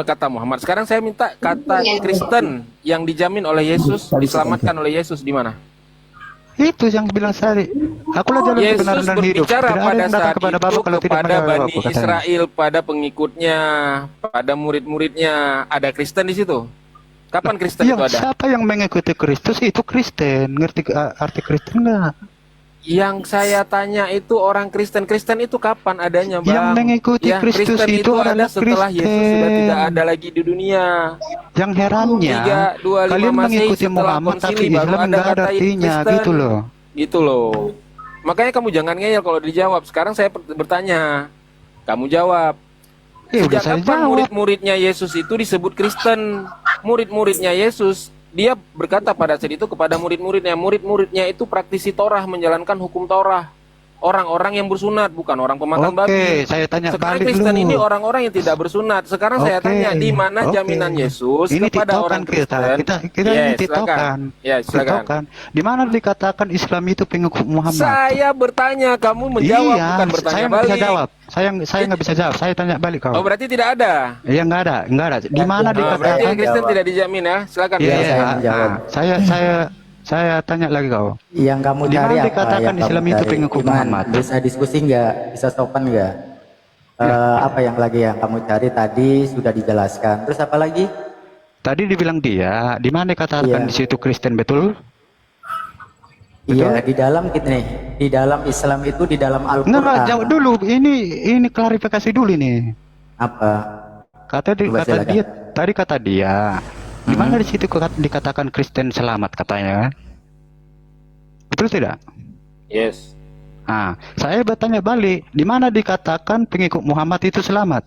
kata Muhammad. Sekarang saya minta kata Kristen yang dijamin oleh Yesus, diselamatkan oleh Yesus di mana? Itu yang bilang saya. Akulah jalan kebenaran Yesus dan hidup. berbicara Tidak ada pada yang datang saat kepada Bapa itu kalau tidak kepada melalui Bani aku, katanya. Israel, pada pengikutnya, pada murid-muridnya. Ada Kristen di situ? Kapan Kristen itu ada? Siapa yang mengikuti Kristus itu Kristen. Ngerti arti Kristen nggak? Yang saya tanya itu orang Kristen. Kristen itu kapan adanya, Bang? Yang mengikuti Ya, Kristus Kristen itu ada adalah setelah Yesus sudah Kristen. tidak ada lagi di dunia. Yang herannya, 325 kalian Masehi mengikuti setelah Muhammad konsili tapi baru Islam ada nggak ada kata artinya, Kristen. gitu loh. Gitu loh. Makanya kamu jangan ngeyel kalau dijawab. Sekarang saya bertanya, kamu jawab. Udah Sejak saya kapan jawab. murid-muridnya Yesus itu disebut Kristen? Murid-muridnya Yesus, dia berkata pada saat itu kepada murid-muridnya, murid-muridnya itu praktisi Torah, menjalankan hukum Torah. Orang-orang yang bersunat, bukan orang pemakan babi. Saya tanya Sekarang balik Kristen dulu. ini orang-orang yang tidak bersunat. Sekarang saya tanya, di mana jaminan Yesus Ini kepada tiktokan orang Kristen? kita ini Yes, tiktokan. silakan. Ya, silakan. Tiktokan. Di mana dikatakan Islam itu pengikut Muhammad? Saya bertanya, kamu menjawab, Iya, bukan bertanya saya nggak balik. bisa jawab. Saya nggak bisa jawab. Saya tanya balik kau. Oh, berarti tidak ada. Iya nggak ada. Di mana Berarti dikatakan? Kristen tidak dijamin ya. Silakan. Iya, saya tanya lagi kau. Yang kamu Di cari mana apa? dikatakan Yang kamu Islam itu cari? pengikut Iman, Muhammad? bisa diskusi nggak? Bisa sopan nggak? Apa yang lagi yang kamu cari tadi sudah dijelaskan. Terus apa lagi? Tadi dibilang dia, di mana dikatakan di situ Kristen betul? Iya, di dalam nih, di dalam Islam itu di dalam Al-Qur'an. Enggak, jauh dulu. Ini klarifikasi dulu nih. Apa? Kata dia. Di mana di situ dikatakan Kristen selamat katanya? Betul tidak? Yes. Nah, saya bertanya balik, di mana dikatakan pengikut Muhammad itu selamat?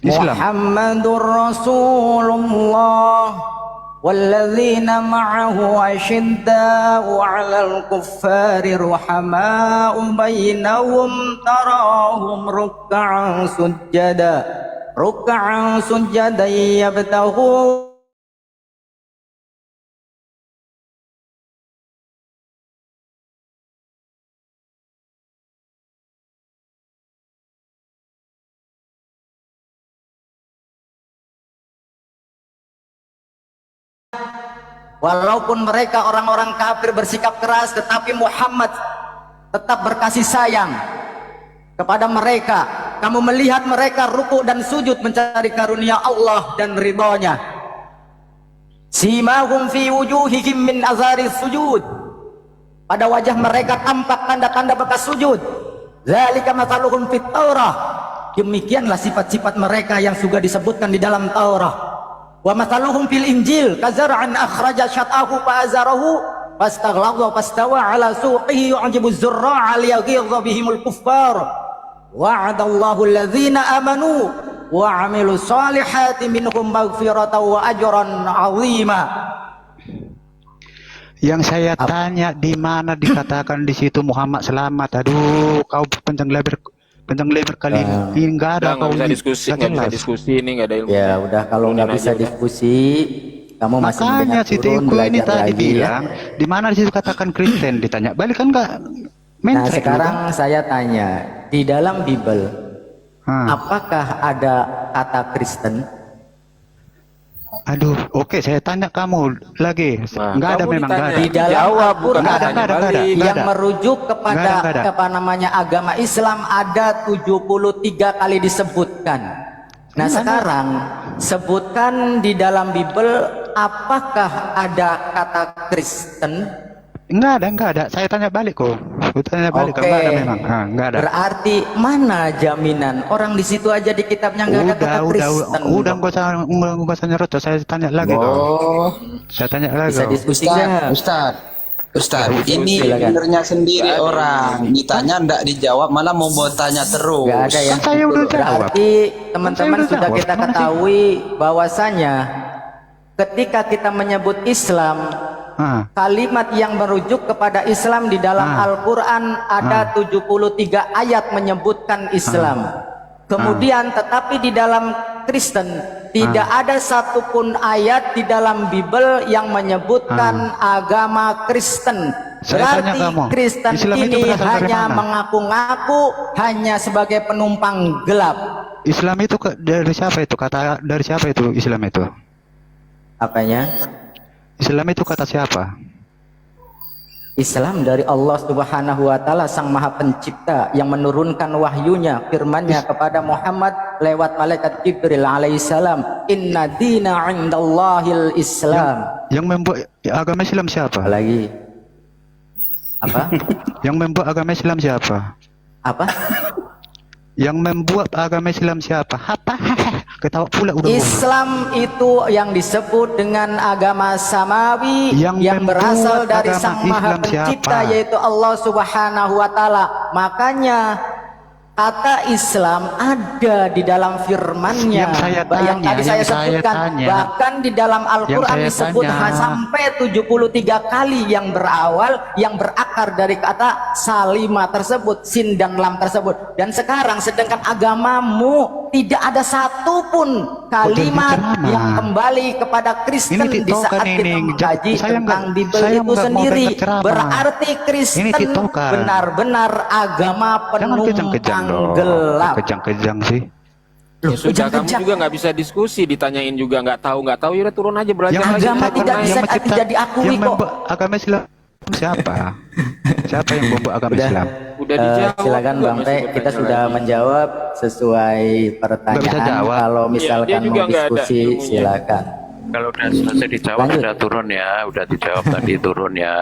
Islam. Muhammadur Rasulullah walladzina ma'ahu asyidda'u 'alal kuffari ruhama'u bainahum tarahum ruk'an sujada yabtaghu walaupun mereka orang-orang kafir bersikap keras, tetapi Muhammad tetap berkasih sayang kepada mereka. Kamu melihat mereka ruku dan sujud mencari karunia Allah dan ridhonya. Simahum fi wujuhihim min azari sujud. Pada wajah mereka tampak tanda-tanda bekas sujud. Zalika mathaluhum fit Taurah. Demikianlah sifat-sifat mereka yang sudah disebutkan di dalam Taurat. Wa mathaluhum fil Injil kazar'an akhraja syat'ahu fa'azarahu fastaghladha fastawa 'ala suqihi yu'jibu az-zurra'a liyaghidha bihimul kuffar wa'adallahu alladhina amanu wa 'amilus solihati minhum maghfiratan wa ajran 'azima. Yang saya tanya, di mana dikatakan di situ Muhammad selamat? Aduh, kau panjang lebar kali ini nggak ada. Nggak bisa diskusi, ini nggak ada ilmu. Ya udah, kalau nggak bisa diskusi, kamu masih makanya si Teguh ini tadi bilang di mana di situ katakan Kristen, ditanya balik kan nggak. Nah sekarang saya tanya, di dalam Bible apakah ada kata Kristen? Aduh, oke, saya tanya kamu lagi. Nggak ada, memang nggak ada. Di dalam Al-Quran yang ada. merujuk kepada apa namanya agama Islam ada 73 kali disebutkan. Nah sekarang sebutkan di dalam Bible apakah ada kata Kristen? Enggak ada. Saya tanya balik kok. Saya tanya balik, enggak ada memang. Enggak ada. Berarti mana jaminan orang di situ aja di kitabnya enggak ada kata Kristen? Udah enggak usah nyerot. Saya tanya lagi kok. Saya tanya lagi. Bisa diskusi Ustaz, ini benernya sendiri orang ditanya ndak dijawab, malah mau tanya terus. Gak ada yang saya udah jawab. Berarti teman-teman sudah kita ketahui bahwasanya ketika kita menyebut Islam, kalimat yang merujuk kepada Islam di dalam Al-Quran ada 73 ayat menyebutkan Islam. Kemudian tetapi di dalam Kristen tidak ada satupun ayat di dalam Bible yang menyebutkan agama Kristen. Berarti Kristen ini hanya mengaku-ngaku hanya sebagai penumpang gelap. Islam itu dari siapa itu? Kata dari siapa itu Islam itu? Apanya? Islam itu kata siapa? Islam dari Allah Subhanahu wa taala, Sang Maha Pencipta yang menurunkan wahyunya, firman-Nya kepada Muhammad lewat malaikat Jibril alaihissalam. Inna dina 'indallahil Islam. Yang membuat agama Islam siapa? Lagi. Apa? Yang membuat agama Islam siapa? Apa? Yang membuat agama Islam siapa? Apa? Ketawa pula udah. Islam itu yang disebut dengan agama samawi yang berasal dari Sang Maha Pencipta, yaitu Allah Subhanahu wa taala. Makanya kata Islam ada di dalam firman-Nya yang tadi saya sebutkan. Bahkan di dalam Al-Quran disebut sampai 73 kali yang berawal, yang berakar dari kata salimah tersebut, sin dan lam tersebut. Dan sekarang sedangkan agamamu tidak ada satupun kalimat yang kembali kepada Kristen di saat kita mengkaji tentang Bible itu sendiri. Berarti Kristen benar-benar agama penumpang gelap. Kejang-kejang sih. Ya sudah, kamu juga nggak bisa diskusi, ditanyain juga nggak tahu, ya udah turun aja belajar lagi. Agama tidak bisa diakui kok. Agama Islam Siapa? Siapa yang membawa agama Islam? Udah dijawab silakan juga Bang masih Teh, kita bertanya sudah lagi. menjawab sesuai Nggak bisa pertanyaan. jawab. Kalau Iya, dia misalkan juga mau nggak ada diskusi, ilmunya. silakan. Kalau udah selesai dijawab Lanjut. udah turun ya, udah dijawab tadi turun ya.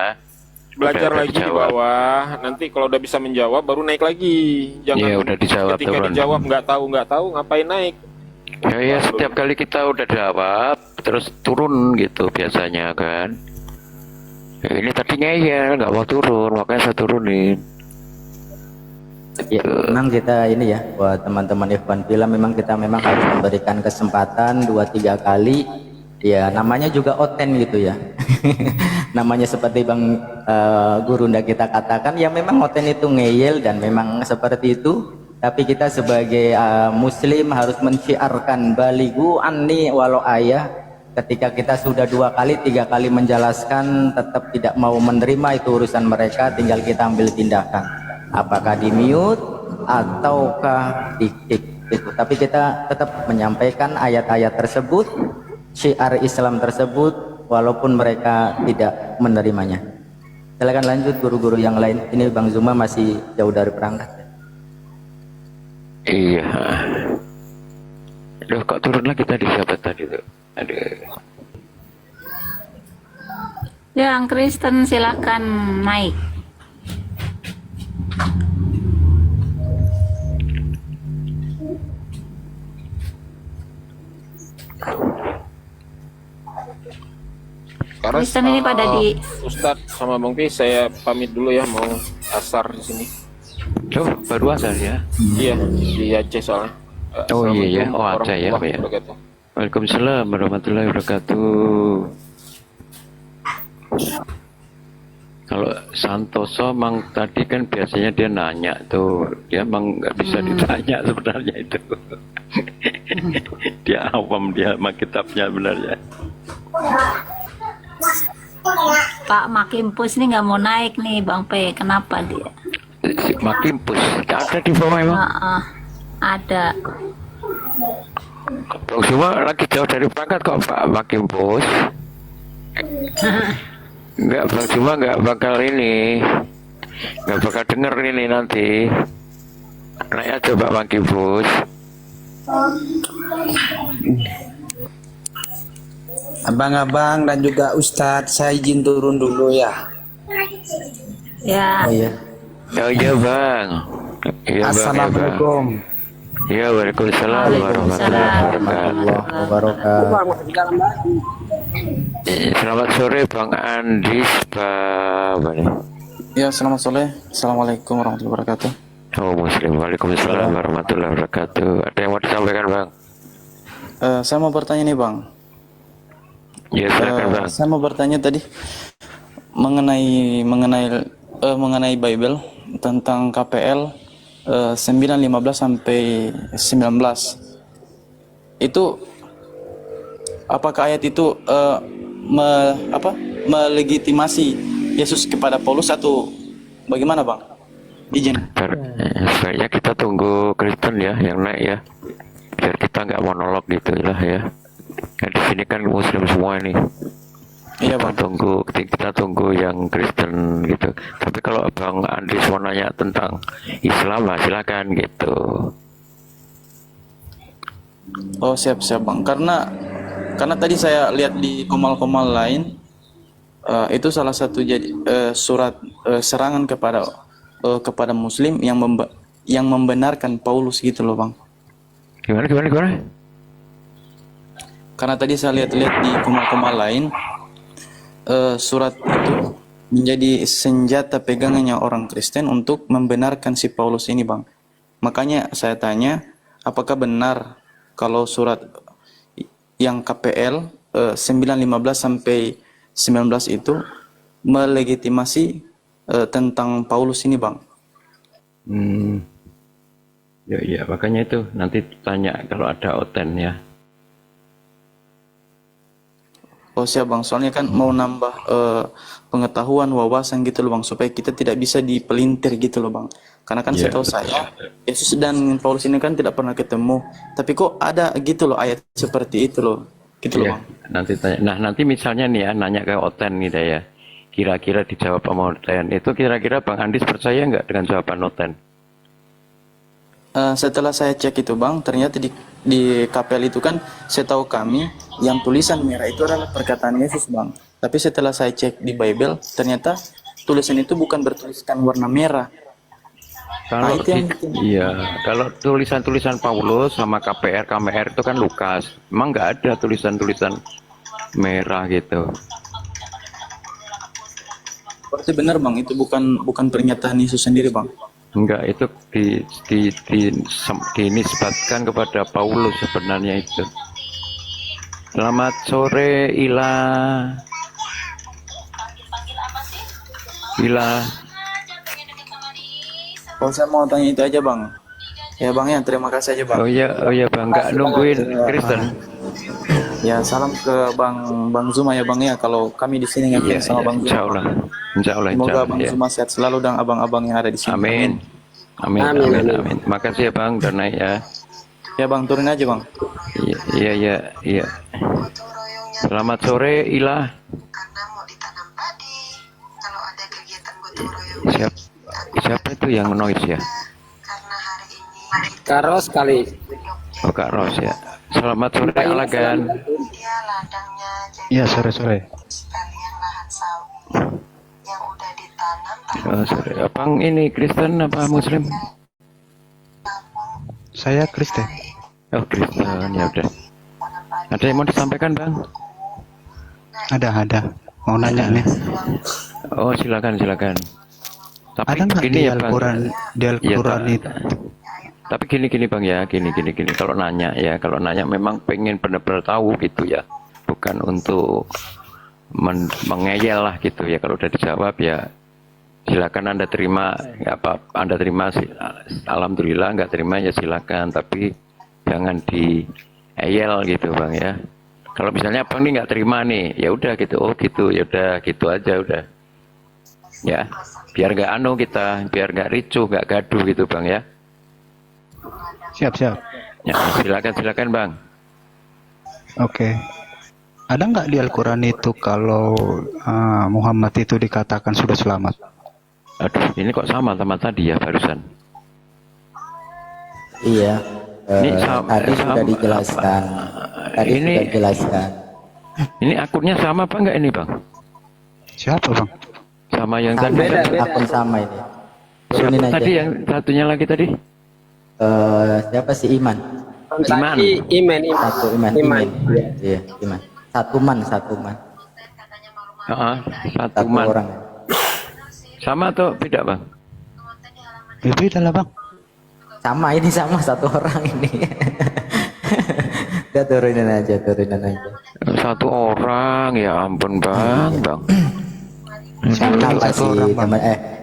Belajar Udah lagi di dijawab. bawah, nanti kalau udah bisa menjawab baru naik lagi. Jangan Iya, udah dijawab, ketika turun. dijawab nggak tahu ngapain naik. Ya setiap kali kita udah jawab terus turun gitu biasanya kan. Ya, ini tadi ngeyel nggak mau turun, makanya saya turunin. Ya, memang kita ini ya, buat teman-teman Ikhwan Fillah, memang kita harus memberikan kesempatan 2-3 kali. Ya, namanya juga oten gitu ya. Namanya seperti Bang Gurunda kita katakan, ya memang oten itu ngeyel dan memang seperti itu. Tapi kita sebagai muslim harus menciarkan baligu anni walau ayah. Ketika kita sudah 2 kali 3 kali menjelaskan tetap tidak mau menerima, itu urusan mereka, tinggal kita ambil tindakan, apakah di mute ataukah di kick gitu. Tapi kita tetap menyampaikan ayat-ayat tersebut, syiar Islam tersebut, walaupun mereka tidak menerimanya. Silakan lanjut guru-guru yang lain. Ini Bang Zuma masih jauh dari perangkat. Iya. Loh, kok turun lagi tadi siapa tadi tuh? Aduh. Yang Kristen silakan naik. Karena Kristen ini pada di Ustadz sama Bang Pi, saya pamit dulu ya, mau asar di sini. Loh, baru asar ya? Iya, di Aceh soalnya. Oh iya ya, Assalamualaikum oh Aceh ya, warahmatullahi ya. wabarakatuh. Waalaikumsalam warahmatullahi wabarakatuh. Kalau Santoso mang tadi kan biasanya dia nanya tuh, dia mang nggak bisa ditanya sebenarnya itu. Dia awam, dia sama kitabnya sebenarnya. Pak Makimpus ini nggak mau naik nih Bang P. Kenapa dia? Si Makimpus ada di bawah emang. Ada. Bang Suma lagi jauh dari perangkat kok Pak Makimpus. Enggak, Bang Suma nggak bakal ini, nggak bakal denger ini nanti. Nanya coba Makimpus. Abang-abang dan juga Ustadz, saya izin turun dulu ya. Ya. Oh iya. Oh iya Bang. Iya Bang. Assalamualaikum. Iya, waalaikumsalam warahmatullahi wabarakatuh. Selamat sore Bang Andis, Pak. Ya, selamat sore. Assalamualaikum warahmatullahi wabarakatuh. Oh Muslim, waalaikumsalam warahmatullahi wabarakatuh. Ada yang mau disampaikan Bang? Saya mau bertanya nih Bang. Ya silakan Bang. Saya mau bertanya tadi mengenai Bible tentang KPL 9:15 sampai 19. Itu apakah ayat itu melegitimasi Yesus kepada Paulus atau bagaimana Bang? Izin. Sebaiknya kita tunggu Kristen ya yang naik ya, biar kita nggak monolog gitu lah ya. Nah, di sini kan Muslim semua ini. Iya Bang. Kita tunggu yang Kristen gitu. Tapi kalau Bang Andris mau nanya tentang Islam lah silakan gitu. Oh siap Bang. Karena tadi saya lihat di komal-komal lain itu salah satu surat serangan kepada Muslim yang membenarkan Paulus gitu loh Bang. Gimana? Karena tadi saya lihat-lihat di komal-komal lain surat itu menjadi senjata pegangannya orang Kristen untuk membenarkan si Paulus ini Bang. Makanya saya tanya, apakah benar kalau surat yang KPL 9:15 sampai 19 itu melegitimasi tentang Paulus ini Bang? Ya, makanya itu nanti tanya kalau ada oten ya. Oh siap Bang, soalnya kan mau nambah pengetahuan, wawasan gitu loh Bang, supaya kita tidak bisa dipelintir gitu loh Bang. Karena kan Ya, setahu betul. saya, Yesus dan Paulus ini kan tidak pernah ketemu. Tapi kok ada gitu loh ayat seperti itu loh, gitu loh Ya, Bang. nanti tanya. Nah nanti misalnya nih ya nanya ke oten gitu ya. kira-kira dijawab sama Noten. Itu kira-kira Bang Andis percaya nggak dengan jawaban Noten? Setelah saya cek itu bang, ternyata di kapel itu kan setahu kami yang tulisan merah itu adalah perkataan Yesus bang. Tapi setelah saya cek di Bible, ternyata tulisan itu bukan bertuliskan warna merah. Kalau itu yang iya, kalau tulisan-tulisan Paulus sama KPR itu kan Lukas. Emang nggak ada tulisan-tulisan merah gitu. Berarti benar bang, itu bukan pernyataan Yesus sendiri bang. Enggak, itu dinisbatkan kepada Paulus sebenarnya itu. Selamat sore Ila. Kalau saya mau tanya itu aja bang. Ya bang ya, terima kasih aja bang. Oh iya bang, nggak nungguin Kristen. Ya salam ke Bang Zuma ya bang ya. Kalau kami di sini ngefans sama Bang Zuma. Insya Allah. Semoga Bang ya. Zuma sehat selalu dan abang-abang yang ada di sini. Amin. Makasih ya bang, udah naik ya. Ya bang, turun aja bang. Iya. Selamat sore Ila. Siapa itu yang noise ya? Kak Ros kali. Oh Kak Ros ya. Selamat sore Alagan. Iya sore. Oh, sore. Abang ini Kristen apa Muslim? Saya Kristen. Oh Kristen, ya udah. Ada yang mau disampaikan bang? Ada. Mau nanya nih. Oh silakan. Tapi Ada nggak gini di ya bang. Di Al-Quran Ya, itu? Tapi gini bang ya, gini. Kalau nanya memang pengen benar-benar tahu gitu ya, bukan untuk mengeyel lah gitu ya. Kalau udah dijawab ya silakan Anda terima, Anda terima alhamdulillah, nggak terima ya silakan. Tapi jangan dieyel gitu bang ya. Kalau misalnya abang ini nggak terima nih, ya udah gitu, ya udah gitu aja udah. Ya, biar nggak biar nggak ricuh, nggak gaduh gitu bang ya. Siap. Ya, silakan bang. Oke. Ada nggak di Al-Quran itu kalau Muhammad itu dikatakan sudah selamat? Aduh, ini kok sama tadi ya barusan. Iya. Tadi sudah dijelaskan. Sudah dijelaskan. Ini akunnya sama apa enggak ini bang? Siapa bang? Sama yang Sama, tadi. akun sama ini. Siapa Turunin tadi aja. yang satunya lagi tadi? Siapa sih Iman? Iman. Iya, Iman. Satu man. Satu Satu man. orang. Sama atau beda bang? Beda lah bang. Sama satu orang ini. Udah turunin aja. Satu orang, ya ampun bang. Kenapa sih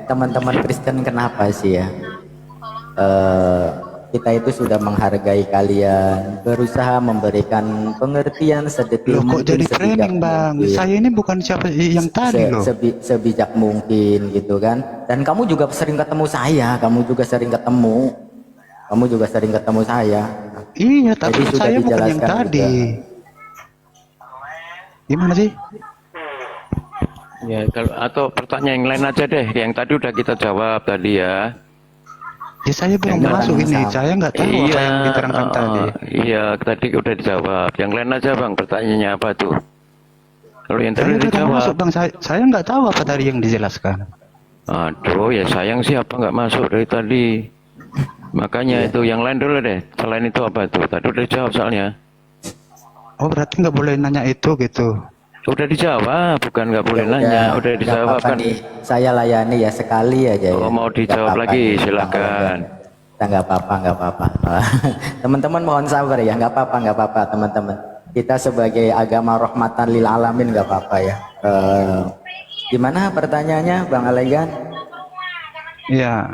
teman-teman Kristen kenapa sih ya? Kita itu sudah menghargai kalian, berusaha memberikan pengertian sedetil Loh, kok mungkin, jadi sebijak training bang? mungkin. Saya ini bukan siapa yang tadi loh. Sebijak mungkin gitu kan. Dan kamu juga sering ketemu saya, kamu juga sering ketemu saya. Iya, tapi Jadi sudah saya bukan yang dijelaskan tadi. juga. Gimana sih? Ya kalau atau pertanyaan yang lain aja deh. Yang tadi udah kita jawab tadi ya. Ya saya belum masuk ini. Saya nggak tahu apa yang diterangkan tadi. Iya, tadi udah dijawab. Yang lain aja bang, pertanyaannya apa tuh? Kalau yang tadi Saya udah dijawab. masuk bang. Saya nggak tahu apa tadi yang dijelaskan. Aduh, ya sayang sih apa nggak masuk dari tadi. Makanya itu yang lain dulu deh. Selain itu apa tuh? Tadi udah dijawab soalnya. Oh berarti nggak boleh nanya itu gitu. Udah dijawab, bukan nggak boleh nanya. Udah Nggak dijawab apa-apa kan. nih, saya layani ya sekali aja ya. Oh mau Nggak dijawab apa-apa lagi, nih, silakan. Nggak apa-apa. Teman-teman mohon sabar ya, nggak apa-apa teman-teman. Kita sebagai agama rahmatan lil alamin nggak apa-apa ya. Gimana pertanyaannya Bang Alegan? Iya.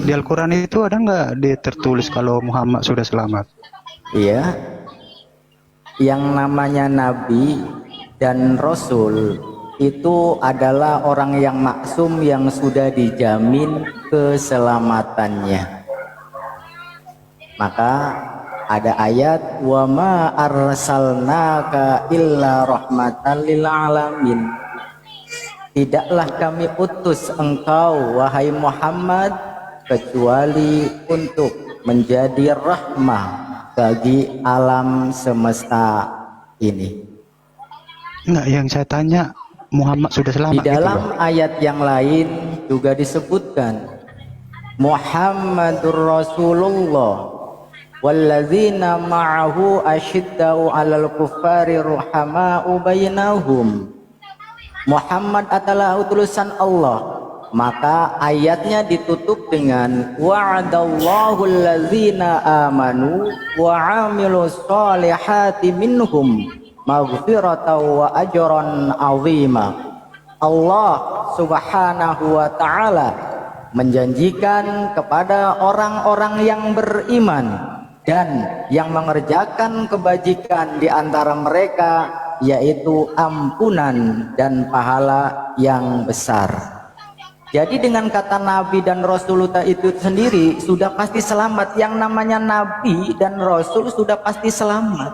Di Al-Quran itu ada nggak tertulis kalau Muhammad sudah selamat? Iya. Yang namanya Nabi dan Rasul itu adalah orang yang maksum yang sudah dijamin keselamatannya. Maka ada ayat wa ma arsalnaka illa rahmatan lil alamin. tidaklah kami utus engkau wahai Muhammad kecuali untuk menjadi rahmah bagi alam semesta ini. Enggak, yang saya tanya Muhammad sudah selamat. Di dalam ayat yang lain juga disebutkan Muhammadur Rasulullah walladzina ma'ahu asyiddau 'alal kuffari ruhama'u bainahum. Muhammad adalah utusan Allah. Maka ayatnya ditutup dengan wa'adallahu alladzina amanu wa 'amilus solihati minhum maghfiratan wa ajran 'azima. Allah Subhanahu wa taala menjanjikan kepada orang-orang yang beriman dan yang mengerjakan kebajikan di antara mereka, yaitu ampunan dan pahala yang besar. Jadi dengan kata Nabi dan Rasulullah itu sendiri sudah pasti selamat. Yang namanya Nabi dan Rasul sudah pasti selamat.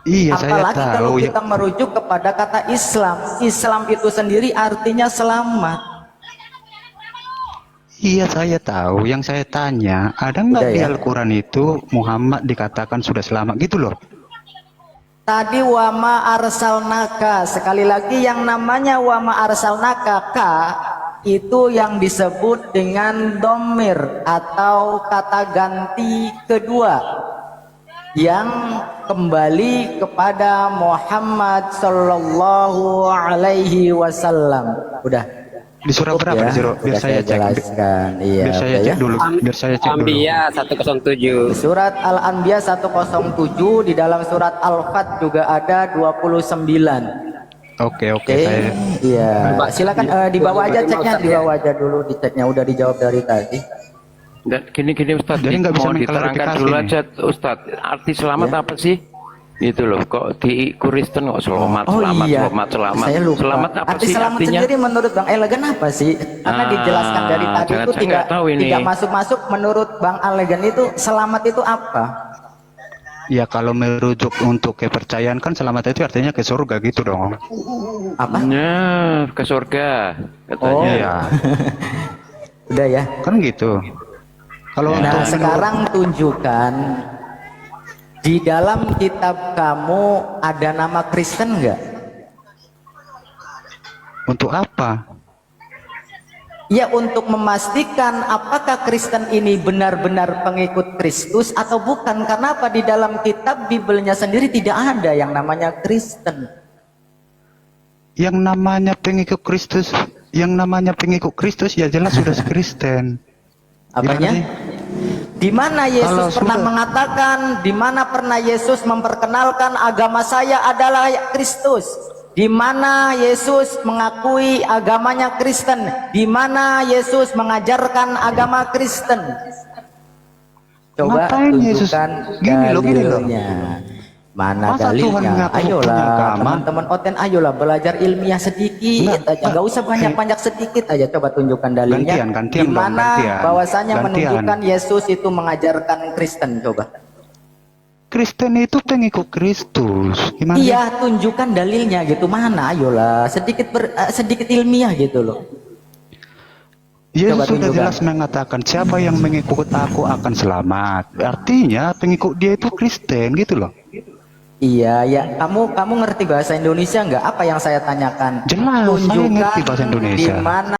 Iya, apalagi saya tahu. kalau kita merujuk kepada kata Islam. Islam itu sendiri artinya selamat. Iya, saya tahu. Yang saya tanya, ada nggak Udah di ya? Al-Quran itu Muhammad dikatakan sudah selamat gitu loh? Tadi wama arsalnaka, sekali lagi yang namanya wama arsalnaka ka itu yang disebut dengan domir atau kata ganti kedua yang kembali kepada Muhammad Sallallahu Alaihi Wasallam. Udah di surah berapa? Ya? Biar saya cek. Jelaskan. Iya, Biar saya cek dulu. Biar saya cek dulu. Anbiya 107. Surat Al-Anbiya 107, di dalam surat Al-Fat juga ada 29. Oke, saya. Iya. Silakan di bawah aja ceknya, di bawah aja dulu diceknya, udah dijawab dari tadi. Dan gini Ustaz, Jadi nggak bisa mau diterangkan mengklarifikasi dulu nih. aja Ustaz, arti selamat apa sih? Gitu loh, kok di Kristen kok selamat, selamat, iya, selamat. saya lupa. Selamat apa Arti sih selamat artinya? sendiri menurut Bang Elegan apa sih? Karena dijelaskan dari tadi jangan, itu saya nggak tahu ini. tidak masuk-masuk. Menurut Bang Elegan itu selamat itu apa? Ya kalau merujuk untuk kepercayaan kan selamat itu artinya ke surga gitu dong. Apa? Nah, ke surga katanya. Oh. Iya. Udah ya. Kan gitu. Kalau Nah untuk sekarang tunjukkan di dalam kitab kamu ada nama Kristen nggak? Untuk apa? Ya untuk memastikan apakah Kristen ini benar-benar pengikut Kristus atau bukan. Karena apa? Di dalam kitab Bibelnya sendiri tidak ada yang namanya Kristen. Yang namanya pengikut Kristus, ya jelas sudah Kristen. Apanya? Di mana Yesus Kalau pernah sudah- mengatakan, di mana pernah Yesus memperkenalkan agama saya adalah Kristus? Di mana Yesus mengakui agamanya Kristen? Di mana Yesus mengajarkan agama Kristen? Coba Ngapain Yesus? tunjukkan Gini loh. dalilnya. Mana Masa Tuhan dalilnya? ngaku punya Ayolah agama? teman-teman Oten, ayolah belajar ilmiah sedikit aja, nggak usah banyak-banyak, sedikit aja. Coba tunjukkan dalilnya. Gantian Di dong, mana gantian. bahwasanya Gantian. menunjukkan Yesus itu mengajarkan Kristen? Coba. Kristen itu pengikut Kristus. Gimana? Iya, tunjukkan dalilnya gitu. Mana? Ayolah, sedikit ilmiah gitu loh. Yesus Coba sudah tunjukkan. jelas mengatakan siapa yang mengikut aku akan selamat. Artinya pengikut dia itu Kristen gitu loh. Iya, ya. Kamu ngerti bahasa Indonesia nggak? Apa yang saya tanyakan? Jelas, saya ngerti bahasa Indonesia. Di mana